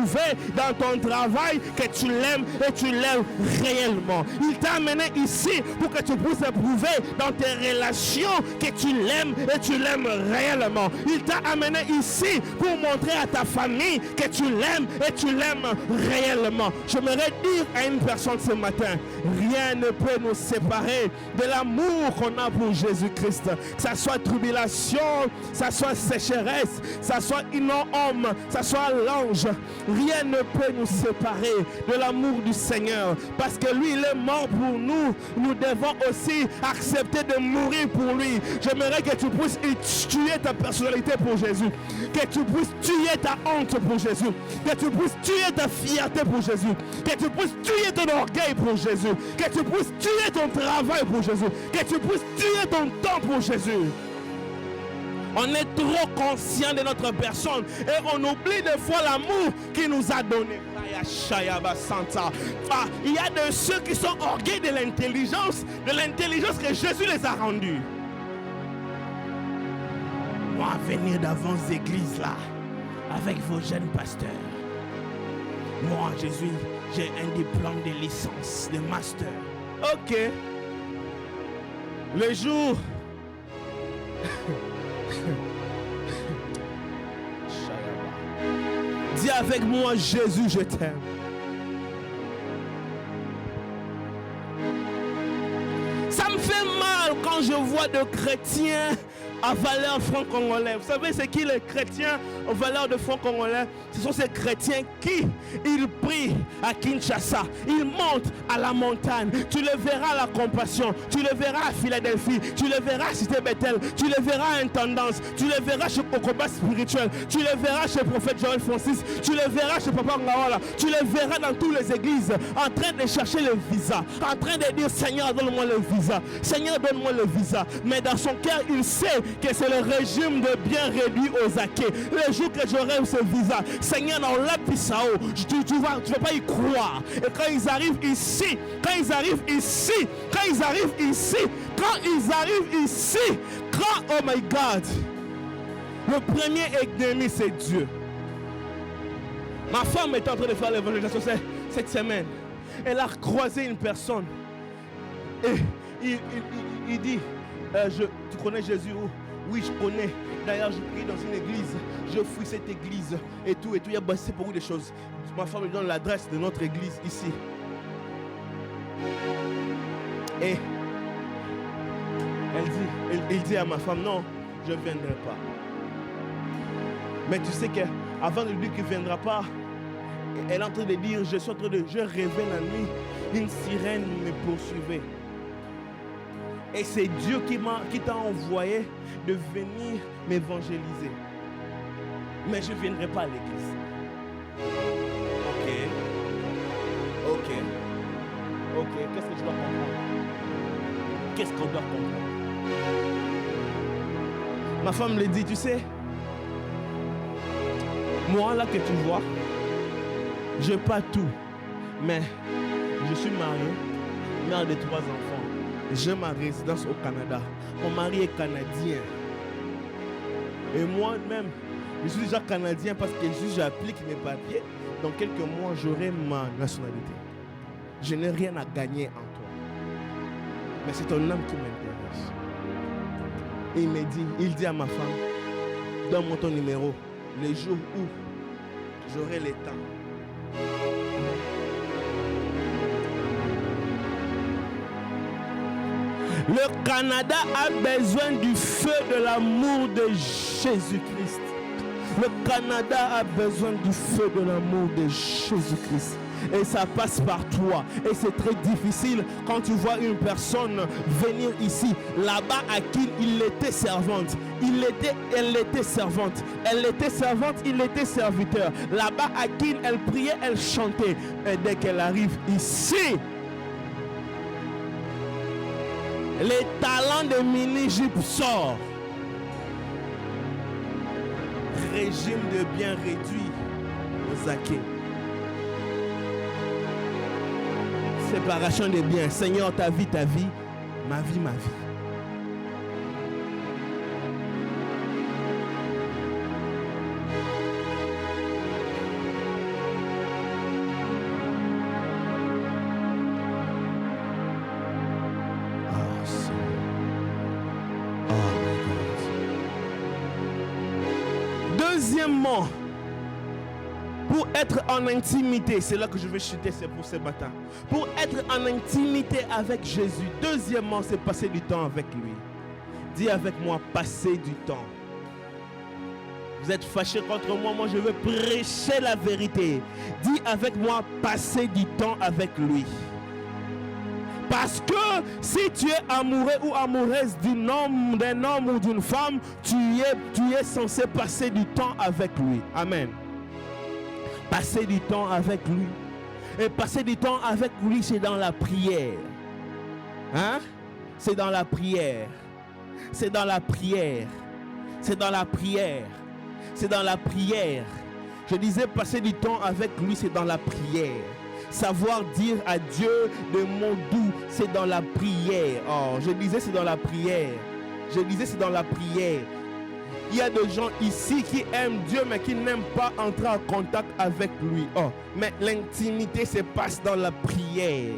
dans ton travail que tu l'aimes et tu l'aimes réellement. Il t'a amené ici pour que tu puisses le prouver dans tes relations que tu l'aimes et tu l'aimes réellement. Il t'a amené ici pour montrer à ta famille que tu l'aimes et tu l'aimes réellement. J'aimerais dire à une personne ce matin, rien ne peut nous séparer de l'amour qu'on a pour Jésus-Christ. Que ça soit tribulation, que ça soit sécheresse, que ça soit homme, que ça soit l'ange, rien ne peut nous séparer de l'amour du Seigneur. Parce que lui, il est mort pour nous. Nous devons aussi accepter de mourir pour lui. J'aimerais que tu puisses tuer ta personnalité pour Jésus. Que tu puisses tuer ta honte pour Jésus. Que tu puisses tuer ta fierté pour Jésus. Que tu puisses tuer ton orgueil pour Jésus. Que tu puisses tuer ton travail pour Jésus. Que tu puisses tuer ton temps pour Jésus. On est trop conscient de notre personne et on oublie des fois l'amour qu'il nous a donné. Il y a de ceux qui sont orgueilleux de l'intelligence que Jésus les a rendus. Moi, venir d'avant l'église là, avec vos jeunes pasteurs. Moi, Jésus, j'ai un diplôme de licence, de master. Ok. Le jour... Dis avec moi, Jésus, je t'aime. Ça me fait mal quand je vois de chrétiens à valeur franc congolais. Vous savez, c'est qui les chrétiens aux valeurs de franc congolais? Ce sont ces chrétiens qui, ils prient à Kinshasa, ils montent à la montagne. Tu le verras à la Compassion, tu le verras à Philadelphie, tu le verras à Cité Bethel, tu le verras à Intendance, tu le verras chez Okoba Spirituel, tu le verras chez Prophète Joël Francis, tu le verras chez Papa Ngawala, tu le verras dans toutes les églises en train de chercher le visa, en train de dire Seigneur, donne-moi le visa, Seigneur, donne-moi le visa. Mais dans son cœur, il sait que c'est le régime de bien réduit aux acquis. Le jour que j'aurai ce visa, Seigneur, dans la Pissao, tu vas pas y croire. Et quand ils arrivent ici, quand oh my God, le premier ennemi c'est Dieu. Ma femme est en train de faire l'évangélisation cette semaine. Elle a croisé une personne et il dit tu connais Jésus où? Oui, je connais. D'ailleurs, je prie dans une église. Je fuis cette église et tout. Il a bossé beaucoup de choses. Ma femme me donne l'adresse de notre église ici. Et il dit à ma femme, non, je ne viendrai pas. Mais tu sais qu'avant de dire qu'il ne viendra pas, elle est en train de dire, je rêvais la nuit, une sirène me poursuivait. Et c'est Dieu qui t'a envoyé de venir m'évangéliser. Mais je ne viendrai pas à l'église. Ok. Qu'est-ce que je dois comprendre? Qu'est-ce qu'on doit comprendre? Ma femme me dit, tu sais, moi là que tu vois, je n'ai pas tout. Mais je suis marié, mère de 3 enfants. J'ai ma résidence au Canada. Mon mari est canadien. Et moi-même, je suis déjà canadien parce que j'applique mes papiers. Dans quelques mois, j'aurai ma nationalité. Je n'ai rien à gagner en toi. Mais c'est ton âme qui m'intéresse. Et il dit à ma femme, donne-moi ton numéro. Les jours où j'aurai le temps. Le Canada a besoin du feu de l'amour de Jésus-Christ. Le Canada a besoin du feu de l'amour de Jésus-Christ. Et ça passe par toi. Et c'est très difficile quand tu vois une personne venir ici. Là-bas, à qui il était servante. Elle était servante. Elle était servante, il était serviteur. Là-bas, à qui elle priait, elle chantait. Et dès qu'elle arrive ici, les talents de Mini-Jupe sortent. Régime de bien réduit aux acquis. Séparation des biens. Seigneur, ta vie, ma vie, ma vie. Deuxièmement, pour être en intimité, c'est là que je vais chuter, c'est pour ce matin. Pour être en intimité avec Jésus, deuxièmement, c'est passer du temps avec lui. Dis avec moi, passer du temps. Vous êtes fâchés contre moi, moi je veux prêcher la vérité. Dis avec moi, passer du temps avec lui. Parce que si tu es amoureux ou amoureuse d'un homme ou d'une femme, tu es censé passer du temps avec lui. Amen. Passer du temps avec lui. Et passer du temps avec lui, c'est dans la prière. Hein? C'est dans la prière. C'est dans la prière. C'est dans la prière. C'est dans la prière. Je disais passer du temps avec lui, c'est dans la prière. Savoir dire à Dieu des mots doux, c'est dans la prière. Oh, je disais c'est dans la prière. Je disais c'est dans la prière. Il y a des gens ici qui aiment Dieu mais qui n'aiment pas entrer en contact avec lui. Oh, mais l'intimité se passe dans la prière.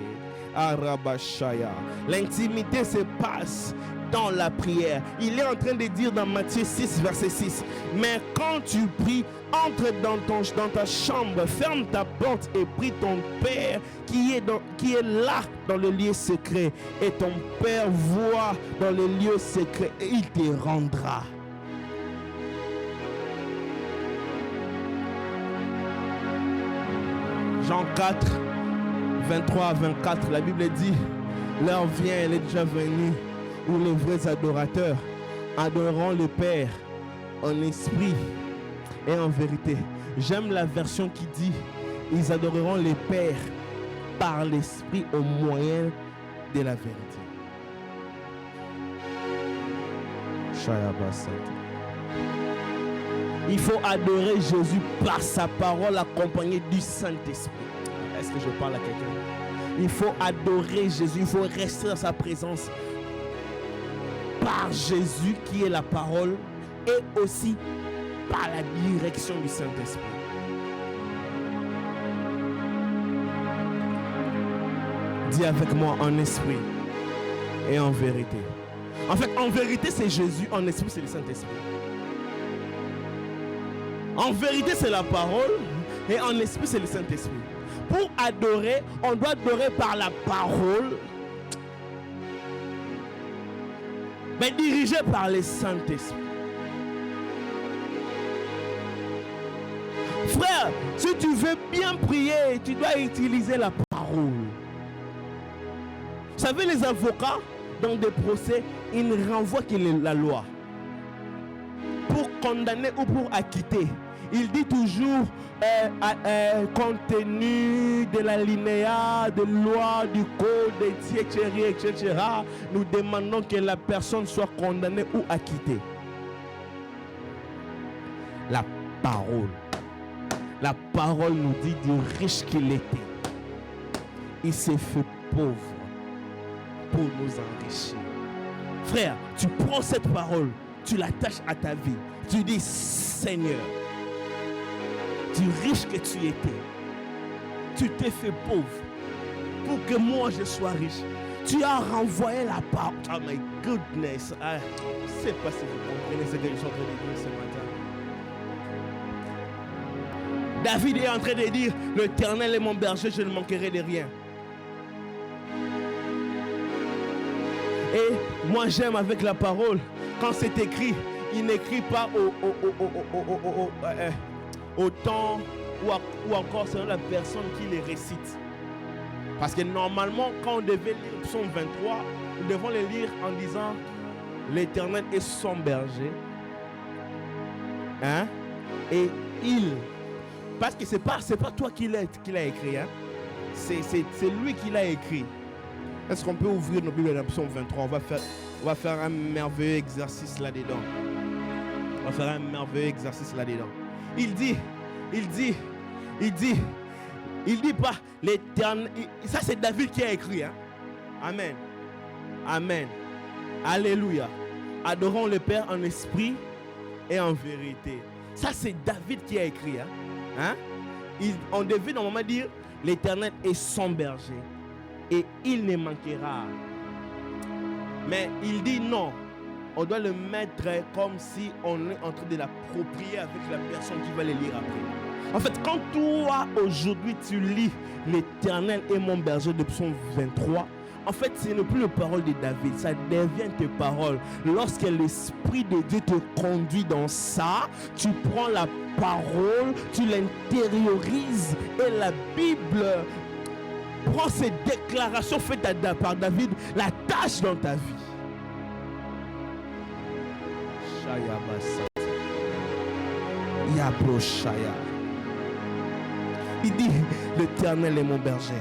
Arabashaya. L'intimité se passe dans la prière. Il est en train de dire dans Matthieu 6, verset 6. Mais quand tu pries, entre dans ta chambre, ferme ta porte et prie ton Père qui est là dans le lieu secret. Et ton Père voit dans le lieu secret et il te rendra. Jean 4, 23 à 24, la Bible dit, l'heure vient, elle est déjà venue, où les vrais adorateurs adoreront le Père en esprit et en vérité. J'aime la version qui dit, ils adoreront le Père par l'esprit au moyen de la vérité. Il faut adorer Jésus par sa parole accompagnée du Saint-Esprit. Est-ce que je parle à quelqu'un? Il faut adorer Jésus, il faut rester dans sa présence par Jésus qui est la parole et aussi par la direction du Saint-Esprit. Dis avec moi en esprit et en vérité. En fait, en vérité, c'est Jésus, en esprit, c'est le Saint-Esprit. En vérité, c'est la parole et en esprit, c'est le Saint-Esprit. Pour adorer, on doit adorer par la parole, mais dirigé par le Saint-Esprit. Frère, si tu veux bien prier, tu dois utiliser la parole. Vous savez, les avocats, dans des procès, ils ne renvoient que la loi. Pour condamner ou pour acquitter, il dit toujours compte tenu de l'alinéa de loi du code, etc. Nous demandons que la personne soit condamnée ou acquittée. La parole. La parole nous dit du riche qu'il était. Il s'est fait pauvre pour nous enrichir. Frère, tu prends cette parole, tu l'attaches à ta vie. Tu dis, Seigneur, du riche que tu étais, tu t'es fait pauvre pour que moi je sois riche. Tu as renvoyé la parole. Oh my goodness. Je ne sais pas si vous comprenez ce que je suis en train de dire ce matin. David est en train de dire, l'Éternel est mon berger, je ne manquerai de rien. Et moi j'aime avec la parole, quand c'est écrit, il n'écrit pas au temps ou encore selon la personne qui les récite. Parce que normalement, quand on devait lire le psaume 23, nous devons le lire en disant l'Éternel est son berger. Hein? Et il. Parce que c'est pas toi qui l'a écrit. Hein? C'est lui qui l'a écrit. Est-ce qu'on peut ouvrir nos Bibles dans le psaume 23? On va faire un merveilleux exercice là-dedans. Il dit pas l'Éternel. Ça, c'est David qui a écrit. Hein? Amen. Amen. Alléluia. Adorons le Père en esprit et en vérité. Ça, c'est David qui a écrit. Hein? On devait normalement dire l'Éternel est son berger et il ne manquera. Mais il dit non. On doit le mettre comme si on est en train de l'approprier avec la personne qui va le lire après. En fait, quand toi, aujourd'hui, tu lis l'Éternel est mon berger de psaume 23, en fait, ce n'est plus les paroles de David, ça devient tes paroles. Lorsque l'Esprit de Dieu te conduit dans ça, tu prends la parole, tu l'intériorises et la Bible prend ces déclarations faites par David, la tâche dans ta vie. Il dit, l'Éternel est mon berger,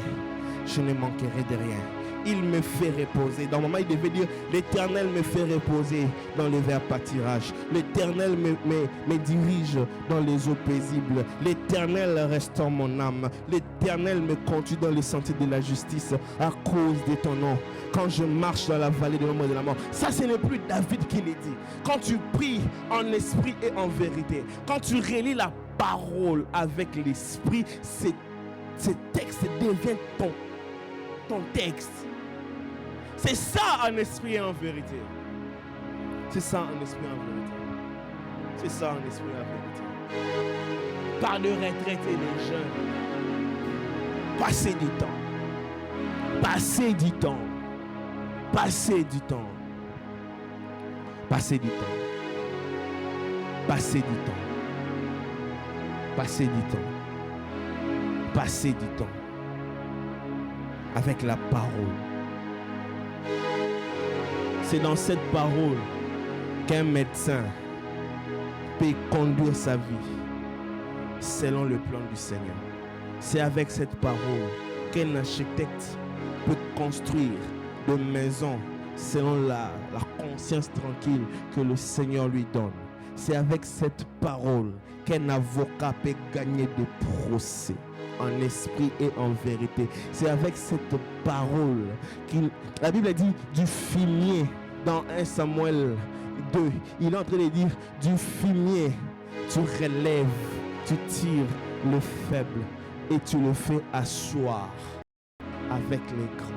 je ne manquerai de rien. Il me fait reposer. Dans le moment, il devait dire, l'Éternel me fait reposer dans les verts pâtirages. L'Éternel me dirige dans les eaux paisibles. L'Éternel restaure mon âme. L'Éternel me conduit dans les sentiers de la justice à cause de ton nom. Quand je marche dans la vallée de l'ombre de la mort. Ça, ce n'est plus David qui le dit. Quand tu pries en esprit et en vérité, quand tu relis la parole avec l'esprit, ces textes deviennent ton texte. C'est ça en esprit et en vérité. C'est ça en esprit et en vérité. C'est ça en esprit et en vérité. Par de retraiter les jeunes. Passer du temps. Passer du temps. Passer du temps. Passer du temps. Passer du temps. Passer du temps. Passer du temps. Avec la parole. C'est dans cette parole qu'un médecin peut conduire sa vie selon le plan du Seigneur. C'est avec cette parole qu'un architecte peut construire des maisons selon la conscience tranquille que le Seigneur lui donne. C'est avec cette parole qu'un avocat peut gagner des procès en esprit et en vérité. C'est avec cette parole la Bible dit du fumier dans 1 Samuel 2. Il est en train de dire du fumier, tu relèves, tu tires le faible et tu le fais asseoir avec les grands.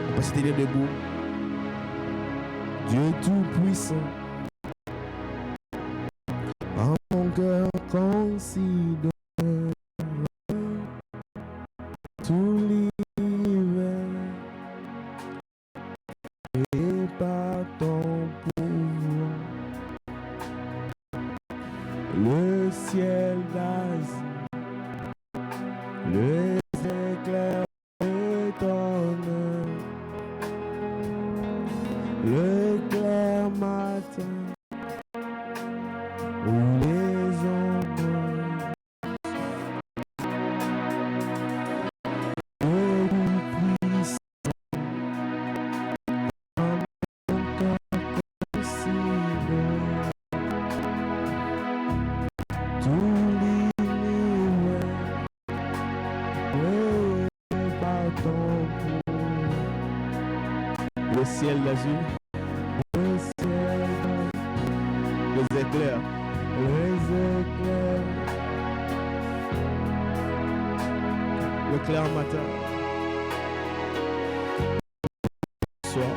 On peut se tenir debout. Dieu tout-puissant, en mon cœur considère tout l'hiver et par ton pouvoir le ciel d'Asie, les éclairs étonnent, le clair matin où les ombres tout puissant en mon cœur considère tout l'univers et par ton pouvoir le ciel d'azur, le ciel les éclairs, le clair matin, soir.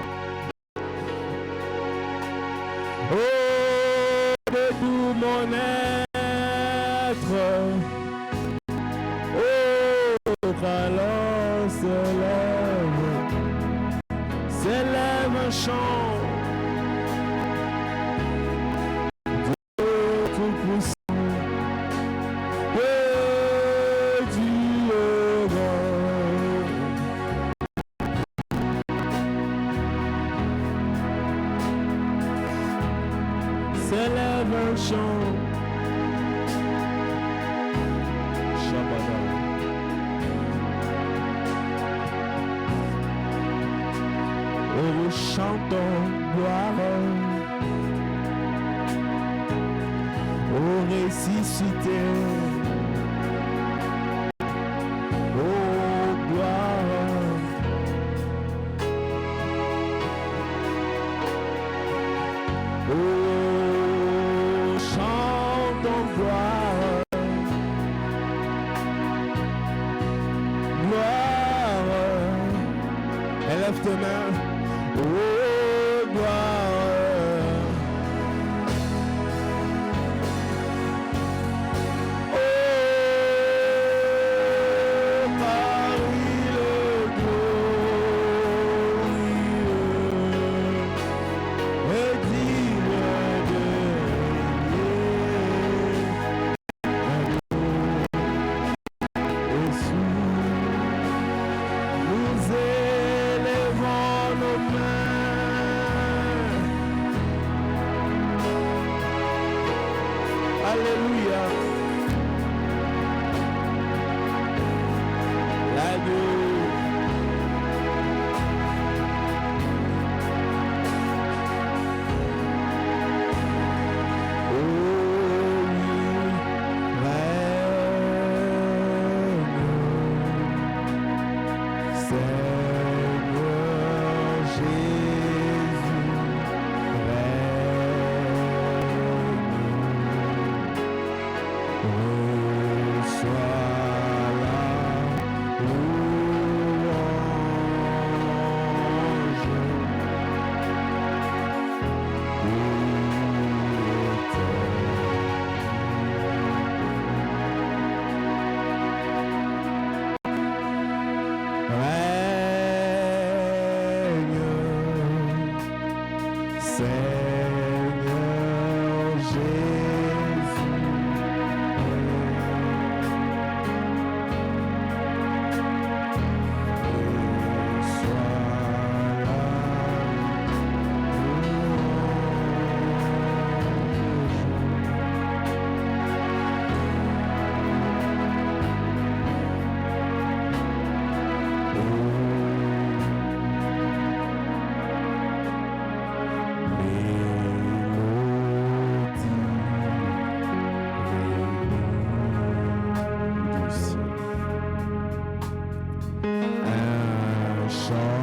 Oh chant. Shabada. Oh, nous chantons gloire. Oh, ressuscité. Oh, gloire. Oh, chantons gloire. Gloire. Élève tes mains. Oh, gloire. Oh, Marie le glorieux et digne de Jésus. Nous élevons nos mains. Alléluia. L'agneau. Oh oui, règne, Seigneur Jésus, règne, reçois la règne, Seigneur Jésus, un chant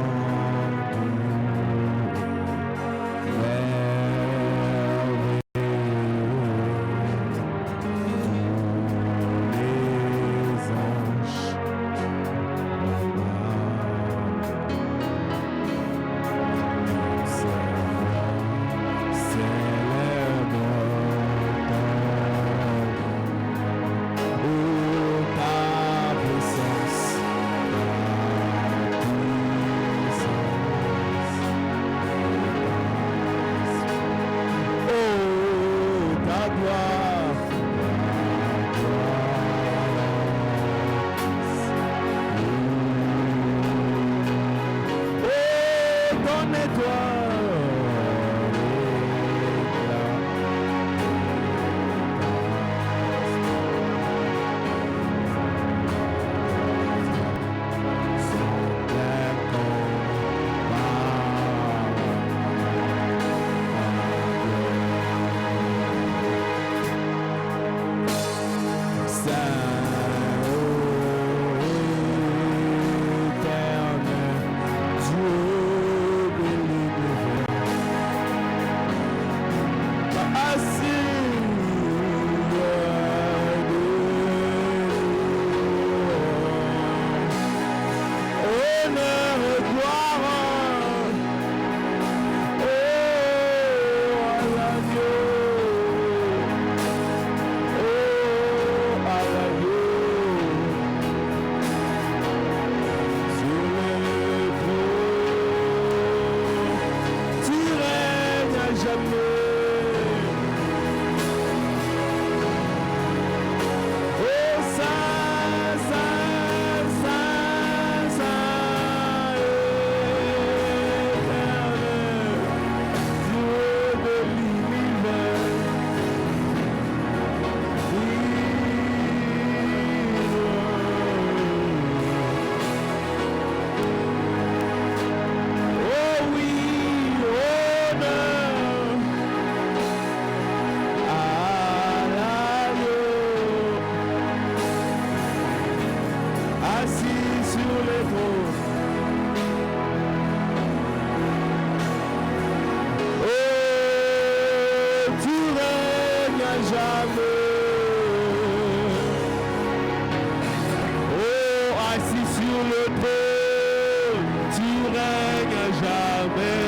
Dieu béni. assis sur le trône. Oh, tu règnes à jamais. Oh, assis sur le trône, tu règnes à jamais.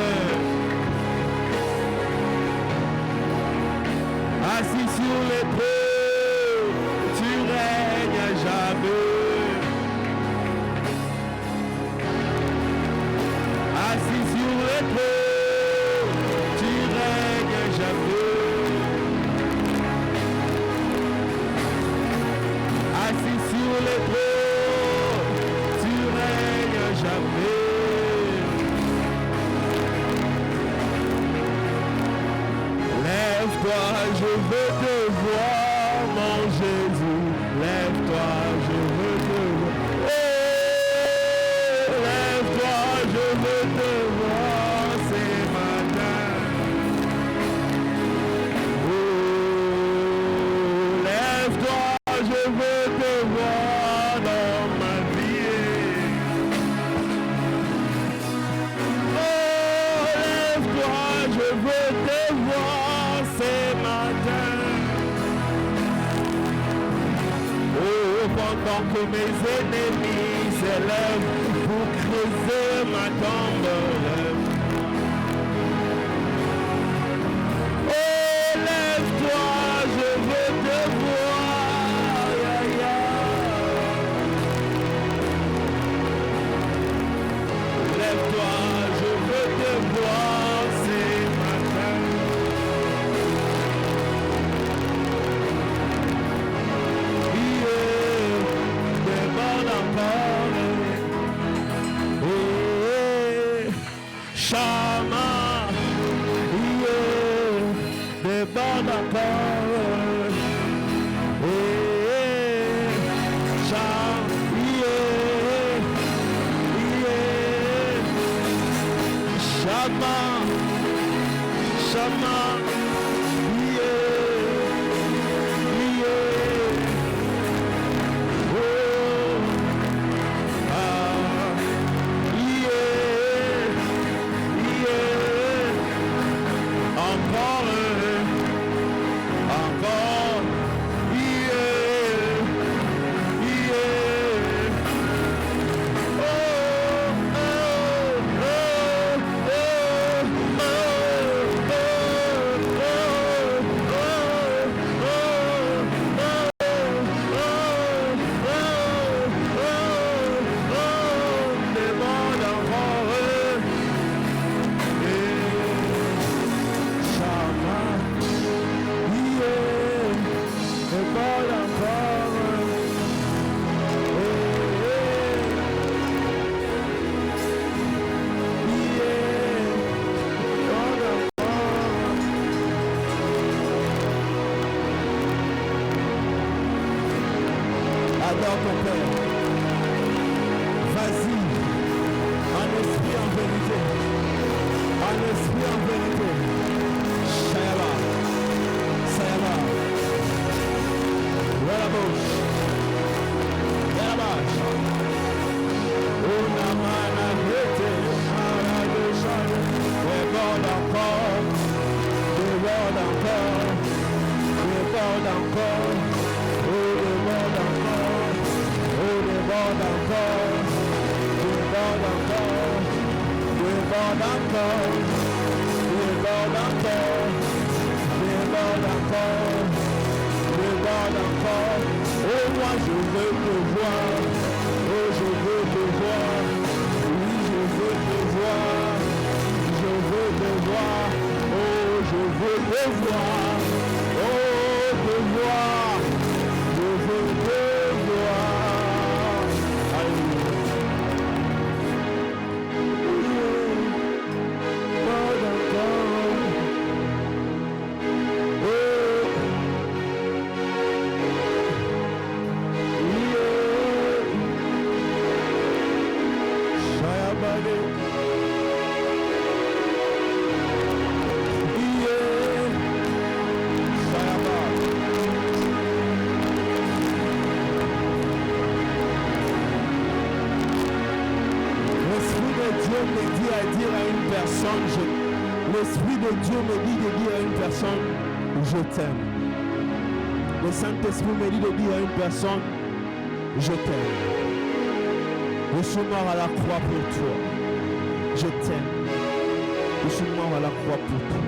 Assis sur le trône, tu règnes à jamais. Assis sur le trône, tu règnes à jamais. Assis sur le trône, tu règnes à jamais. Lève-toi, je veux te voir, mon Jésus. Lève-toi, je veux te voir. Oh, lève-toi, je veux te voir ce matin. Oh, lève-toi, je veux te voir dans ma vie. Oh, lève-toi, je veux te voir ce matin. Oh, pendant que mes ennemis s'élèvent pour creuser ma tombe. Oh, lève-toi, je veux te voir. Yeah, yeah. Lève-toi, je veux te voir ce matin. Demande encore. Chama, demande encore. Chama, chama, Adore ton Père. Vas-y, en esprit, en vérité. En esprit, en vérité. Shayaba, Sayaba. Ouvre la bouche. Ouvre la bouche. Una mana vete, mana de chale. Déborde encore. Déborde encore. Déborde encore. Oh, déborde encore. Oh, déborde encore. Déborde encore. Déborde encore. Déborde encore. Déborde encore. Déborde encore. Oh, moi je veux te voir. Oh, je veux te voir. Oui, je veux te voir. Je veux te voir. Oh, je veux te voir. Oh, te voir. Je veux te voir. Alléluia. Déborde encore. Oh. Yeah. Dieu me dit à dire à une personne, l'Esprit de Dieu me dit de dire à une personne, je t'aime. Le Saint-Esprit me dit de dire à une personne, je t'aime. Je suis mort à la croix pour toi. Je t'aime. Je suis mort à la croix pour toi.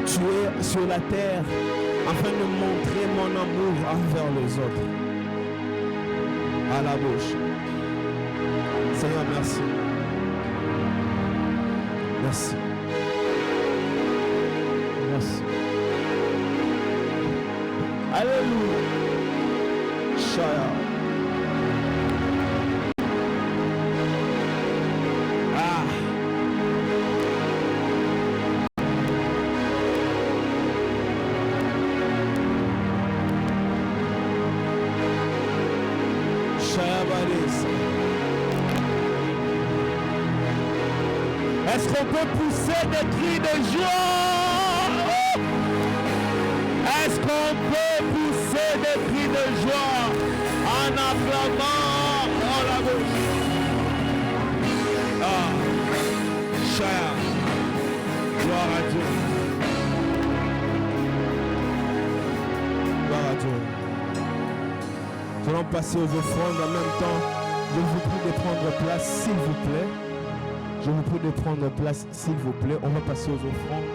Tu es sur la terre afin de montrer mon amour envers les autres. À la bouche. Seigneur, merci. Merci. Merci. Alléluia. Shaya. Est-ce qu'on peut pousser des cris de joie? Est-ce qu'on peut pousser des cris de joie en acclamant dans la bouche? Ah, Shaya, gloire à Dieu. Gloire à Dieu. Nous allons passer aux offrandes en même temps. Je vous prie de prendre place, s'il vous plaît. Je vous prie de prendre place, s'il vous plaît. On va passer aux offrandes.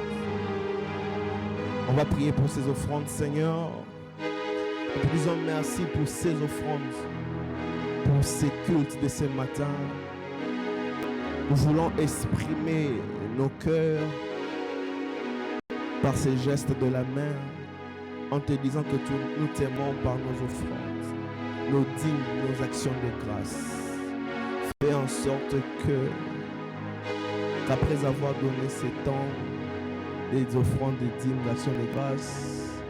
On va prier pour ces offrandes, Seigneur. Nous te disons merci pour ces offrandes, pour ces cultes de ce matin. Nous voulons exprimer nos cœurs par ces gestes de la main, en te disant que nous t'aimons par nos offrandes, nos dîmes, nos actions de grâce. Fais en sorte qu'après avoir donné ces temps, des offrandes, des dîmes, d'actions de grâce,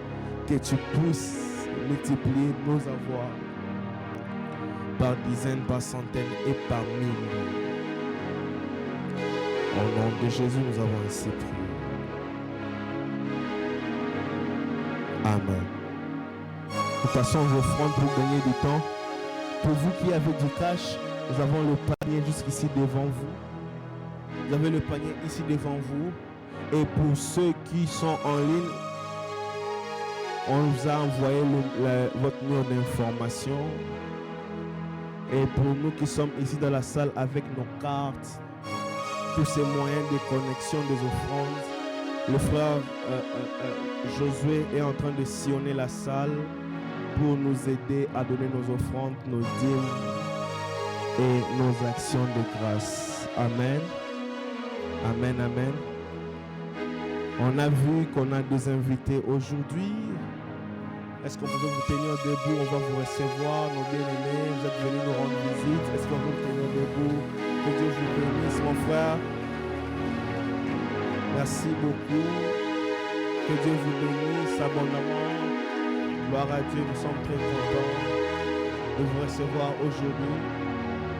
que tu puisses multiplier nos avoirs par dizaines, par centaines et par mille. Au nom de Jésus, nous avons ainsi prié. Amen. Nous passons aux offrandes pour gagner du temps. Pour vous qui avez du cash, nous avons le panier jusqu'ici devant vous. Vous avez le panier ici devant vous. Et pour ceux qui sont en ligne, on vous a envoyé votre numéro d'information. Et pour nous qui sommes ici dans la salle avec nos cartes, tous ces moyens de connexion des offrandes, le frère Josué est en train de sillonner la salle pour nous aider à donner nos offrandes, nos dîmes et nos actions de grâce. Amen. Amen, amen. On a vu qu'on a des invités aujourd'hui. Est-ce qu'on peut vous tenir debout? On va vous recevoir, nos bien-aimés. Vous êtes venus nous rendre visite. Est-ce qu'on peut vous tenir debout? Que Dieu vous bénisse, mon frère. Merci beaucoup. Que Dieu vous bénisse abondamment. Gloire à Dieu, nous sommes très contents de vous recevoir aujourd'hui.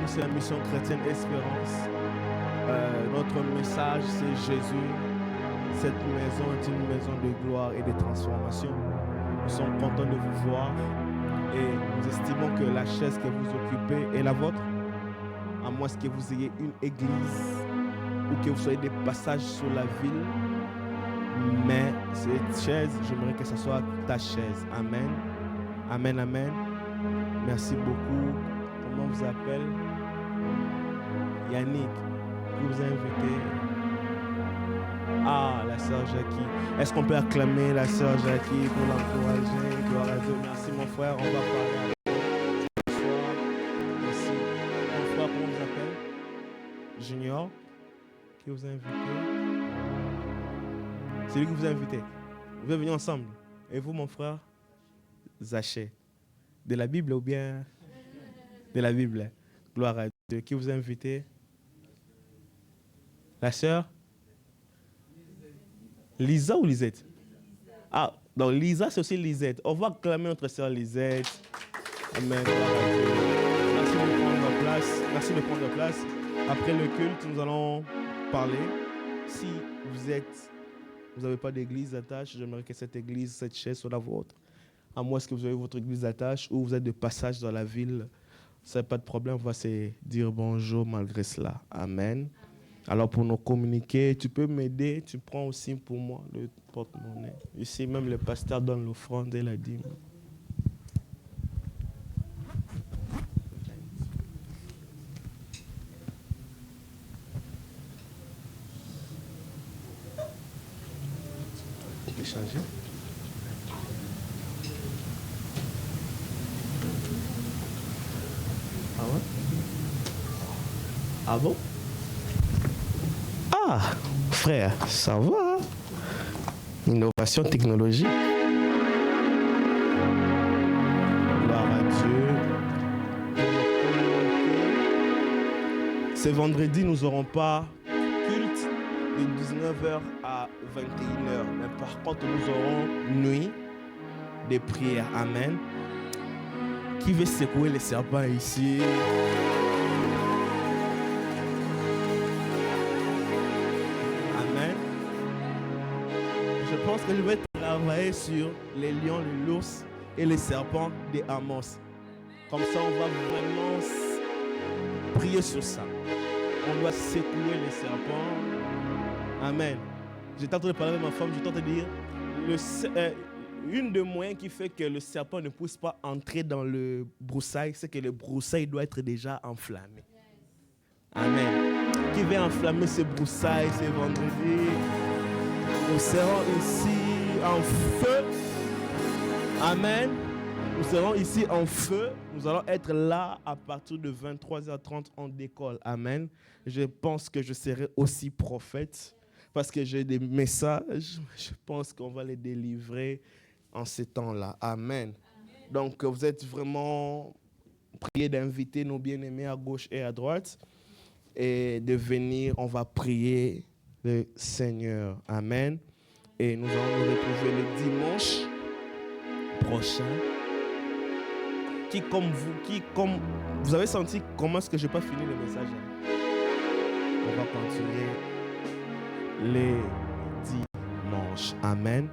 Nous, c'est la mission chrétienne Espérance. Notre message, c'est Jésus. Cette maison est une maison de gloire et de transformation. Nous sommes contents de vous voir et nous estimons que la chaise que vous occupez est la vôtre, à moins que vous ayez une église ou que vous soyez des passages sur la ville. Mais cette chaise, j'aimerais que ce soit ta chaise. Amen. Amen, amen. Merci beaucoup. Comment on vous appelle? Yannick, qui vous a invité. Ah, la sœur Jackie. Est-ce qu'on peut acclamer la sœur Jackie pour l'encourager? Gloire à Dieu. Merci mon frère, on va parler avec vous. Merci. Mon frère, comment on vous appelle? Junior, qui vous a invité? C'est lui qui vous a invité. Vous pouvez venir ensemble. Et vous, mon frère? Zaché. De la Bible ou bien? De la Bible. Gloire à Dieu. Qui vous a invité? La sœur? Lisa ou Lisette? Ah, donc Lisa, c'est aussi Lisette. On va acclamer notre sœur Lisette. Amen. Merci de prendre place. Merci de prendre place. Après le culte, nous allons parler. Si vous n'avez pas d'église d'attache, j'aimerais que cette église, cette chaise soit la vôtre. À moins que vous ayez votre église d'attache ou vous êtes de passage dans la ville, Ça, pas de problème, on va se dire bonjour malgré cela. Amen. Alors pour nous communiquer, tu peux m'aider, tu prends aussi pour moi le porte-monnaie. Ici même le pasteur donne l'offrande et la dîme. Échanger. Ah ouais? Ah bon? Ah, frère, ça va. Innovation technologique. Gloire à Dieu. Ce vendredi, nous n'aurons pas culte de 19h à 21h. Mais par contre, nous aurons nuit de prière. Amen. Qui veut secouer les serpents ici? Amen. Je pense que je vais travailler sur les lions, l'ours et les serpents des Amos. Comme ça, on va vraiment prier sur ça. On doit secouer les serpents. Amen. J'étais en train de parler avec ma femme, j'étais en train de dire, une des moyens qui fait que le serpent ne puisse pas entrer dans le broussaille, c'est que le broussaille doit être déjà enflammé. Amen. Qui veut enflammer ce broussaille ce vendredi? Nous serons ici en feu. Amen. Nous serons ici en feu. Nous allons être là à partir de 23h30 en décolle. Amen. Je pense que je serai aussi prophète parce que j'ai des messages. Je pense qu'on va les délivrer en ces temps-là. Amen. Donc, vous êtes vraiment priés d'inviter nos bien-aimés à gauche et à droite et de venir. On va prier le Seigneur. Amen. Et nous allons nous retrouver le dimanche prochain. Qui comme vous avez senti comment est-ce que je n'ai pas fini le message? On va continuer les dimanches. Amen.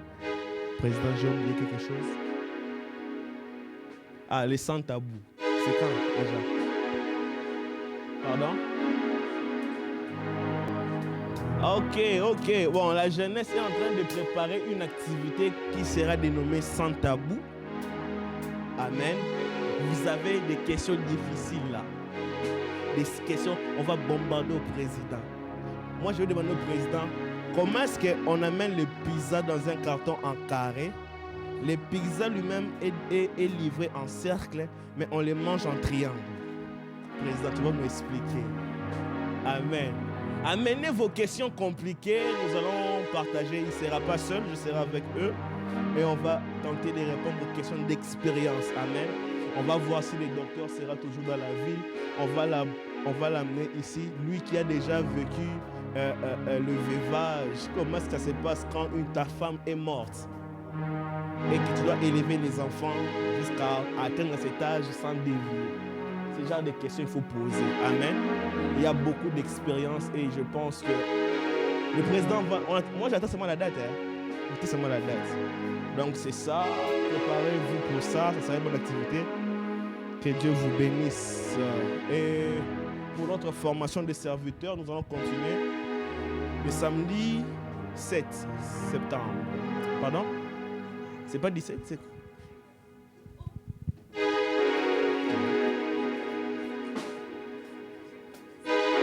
Président, j'ai oublié quelque chose. Ah, les sans tabous. C'est quand déjà? Pardon? Ok. Bon, la jeunesse est en train de préparer une activité qui sera dénommée Sans tabou. Amen. Vous avez des questions difficiles là. Des questions, on va bombarder au président. Moi, je vais demander au président, comment est-ce qu'on amène le pizza dans un carton en carré? Le pizza lui-même est livré en cercle, mais on les mange en triangle. Président, tu vas nous expliquer. Amen. Amenez vos questions compliquées, nous allons partager. Il ne sera pas seul, je serai avec eux. Et on va tenter de répondre aux questions d'expérience. Amen. On va voir si le docteur sera toujours dans la ville. On va l'amener ici. Lui qui a déjà vécu le veuvage. Comment est-ce que ça se passe quand ta femme est morte? Et que tu dois élever les enfants jusqu'à atteindre cet âge sans dévier. Ce genre de questions il faut poser. Amen. Il y a beaucoup d'expérience et je pense que le président va... Moi j'attends seulement la date. J'attends seulement la date. Donc c'est ça. Préparez-vous pour ça. Ça sera une bonne activité. Que Dieu vous bénisse. Et pour notre formation de serviteurs, nous allons continuer le samedi 7 septembre. Pardon? C'est pas 17, c'est quoi?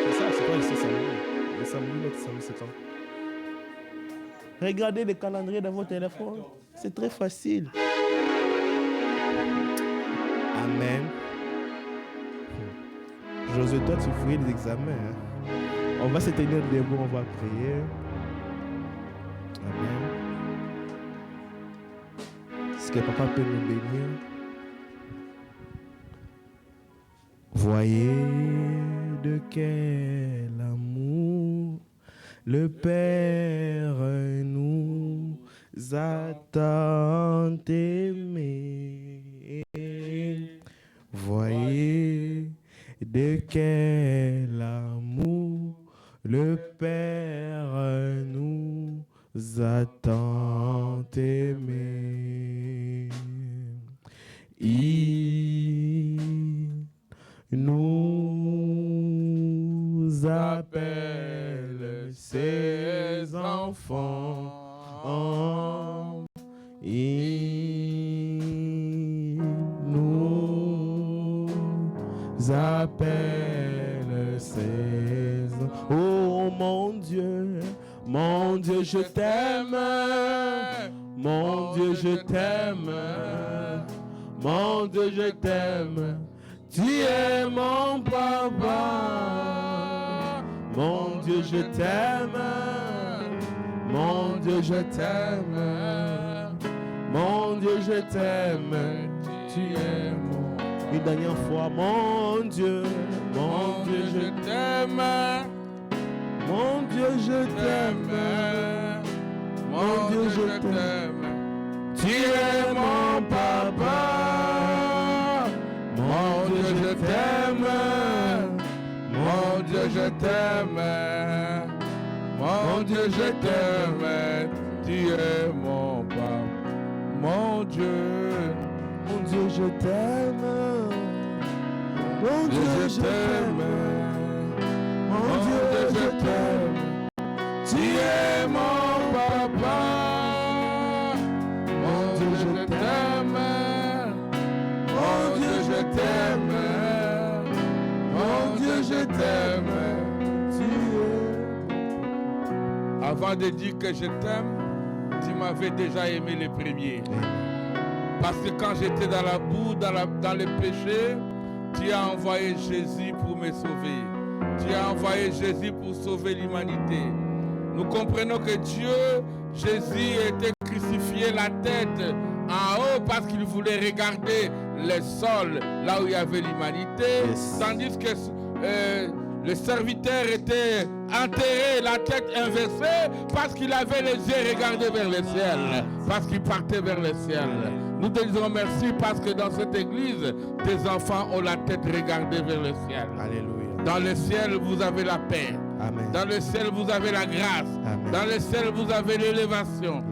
C'est ça, c'est pas le samedi. Le samedi, l'autre samedi, c'est quand? Regardez le calendrier dans votre téléphone. C'est très facile. Amen. Josué, toi, tu fouilles les examens. Hein? On va se tenir debout, on va prier. Amen. Est-ce que papa peut nous bénir? Voyez de quel amour le Père nous a tant aimés. Voyez de quel amour le Père nous a tant aimés. Il appelle ses enfants. Il nous appelle ses enfants. Oh mon Dieu, je t'aime. Mon Dieu, je t'aime. Mon Dieu, je t'aime. Tu es mon papa. Mon Dieu, je t'aime. Mon Dieu, je t'aime. Mon Dieu, je t'aime. Tu es mon papa. Une dernière fois, mon Dieu, je t'aime. Mon Dieu, je t'aime. Mon Dieu, je t'aime. Tu es mon papa. Mon Dieu, je t'aime. Mon Dieu, je t'aime. Mon Dieu, je t'aime. Tu es mon papa. Mon Dieu, je t'aime. Mon Dieu, je t'aime. Mon Dieu, je t'aime. Tu es mon papa. Mon Dieu, je t'aime. Mon Dieu, je t'aime. Mon Dieu, je t'aime. Tu es. Avant de dire que je t'aime, tu m'avais déjà aimé les premiers. Parce que quand j'étais dans la boue, dans le péché, tu as envoyé Jésus pour me sauver. Tu as envoyé Jésus pour sauver l'humanité. Nous comprenons que Dieu, Jésus était crucifié la tête en haut parce qu'il voulait regarder le sol, là où il y avait l'humanité, tandis que le serviteur était enterré, la tête inversée, parce qu'il avait les yeux regardés vers le ciel, parce qu'il partait vers le ciel. Nous te disons merci parce que dans cette église, tes enfants ont la tête regardée vers le ciel. Alléluia. Dans le ciel, vous avez la paix. Amen. Dans le ciel, vous avez la grâce. Amen. Dans le ciel, vous avez l'élévation.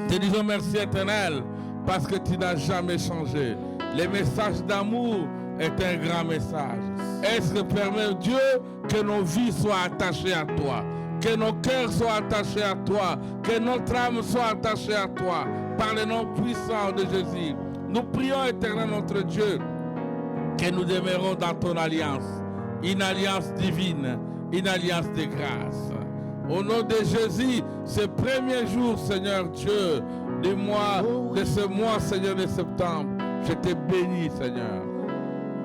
Te disons merci éternel parce que tu n'as jamais changé. Le message d'amour est un grand message. Est-ce que permet Dieu que nos vies soient attachées à toi, que nos cœurs soient attachés à toi, que notre âme soit attachée à toi, par le nom puissant de Jésus. Nous prions éternel notre Dieu que nous demeurons dans ton alliance, une alliance divine, une alliance de grâce. Au nom de Jésus, ce premier jour, Seigneur Dieu, de ce mois, Seigneur, de septembre, je te bénis, Seigneur.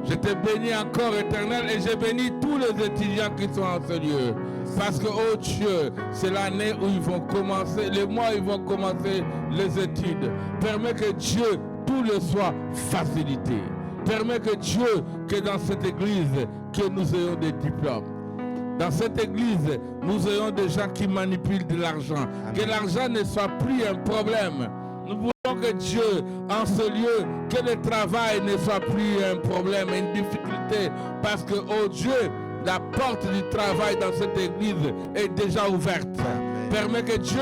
Je te bénis encore, éternel, et je bénis tous les étudiants qui sont en ce lieu. Parce que, oh Dieu, c'est l'année où ils vont commencer, les mois où ils vont commencer les études. Permets que Dieu, tout le soit facilité. Permets que Dieu, que dans cette église, que nous ayons des diplômes. Dans cette église, nous ayons des gens qui manipulent de l'argent. Que l'argent ne soit plus un problème. Nous voulons que Dieu, en ce lieu, que le travail ne soit plus un problème, une difficulté. Parce que, oh Dieu, la porte du travail dans cette église est déjà ouverte. Permets que Dieu,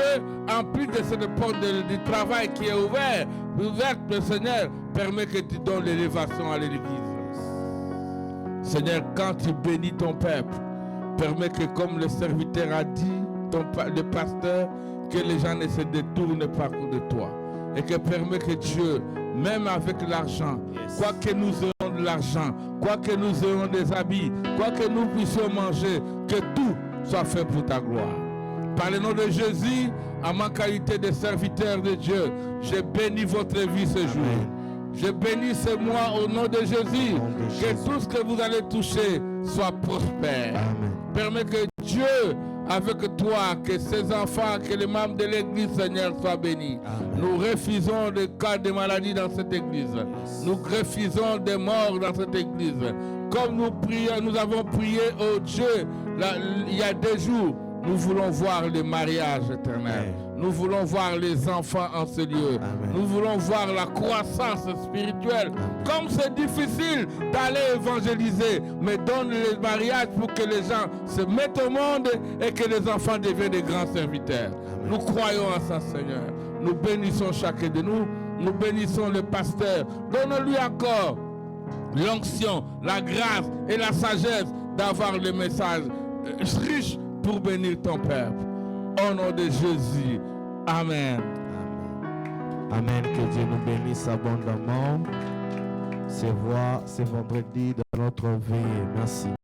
en plus de cette porte du travail qui est ouverte, le Seigneur, permet que tu donnes l'élévation à l'église. Seigneur, quand tu bénis ton peuple, permets que, comme le serviteur a dit, le pasteur, que les gens ne se détournent pas de toi. Et que permet que Dieu, même avec l'argent, quoi que nous ayons de l'argent, quoi que nous ayons des habits, quoi que nous puissions manger, que tout soit fait pour ta gloire. Par le nom de Jésus, à ma qualité de serviteur de Dieu, je bénis votre vie ce jour. Je bénis ce mois au nom de Jésus. Que tout ce que vous allez toucher soit prospère. Amen. Permets que Dieu, avec toi, que ses enfants, que les membres de l'église, Seigneur, soient bénis. Amen. Nous refusons des cas de maladie dans cette église. Nous refusons des morts dans cette église. Comme nous avons prié au Dieu il y a 2 jours, nous voulons voir le mariage éternel. Nous voulons voir les enfants en ce lieu. Amen. Nous voulons voir la croissance spirituelle. Amen. Comme c'est difficile d'aller évangéliser, mais donne les mariages pour que les gens se mettent au monde et que les enfants deviennent des grands serviteurs. Amen. Nous croyons à ça, Seigneur. Nous bénissons chacun de nous. Nous bénissons le pasteur. Donne-lui encore l'onction, la grâce et la sagesse d'avoir le message riche pour bénir ton peuple. Au nom de Jésus. Amen. Amen. Que Dieu nous bénisse abondamment. C'est vendredi dans notre vie. Merci.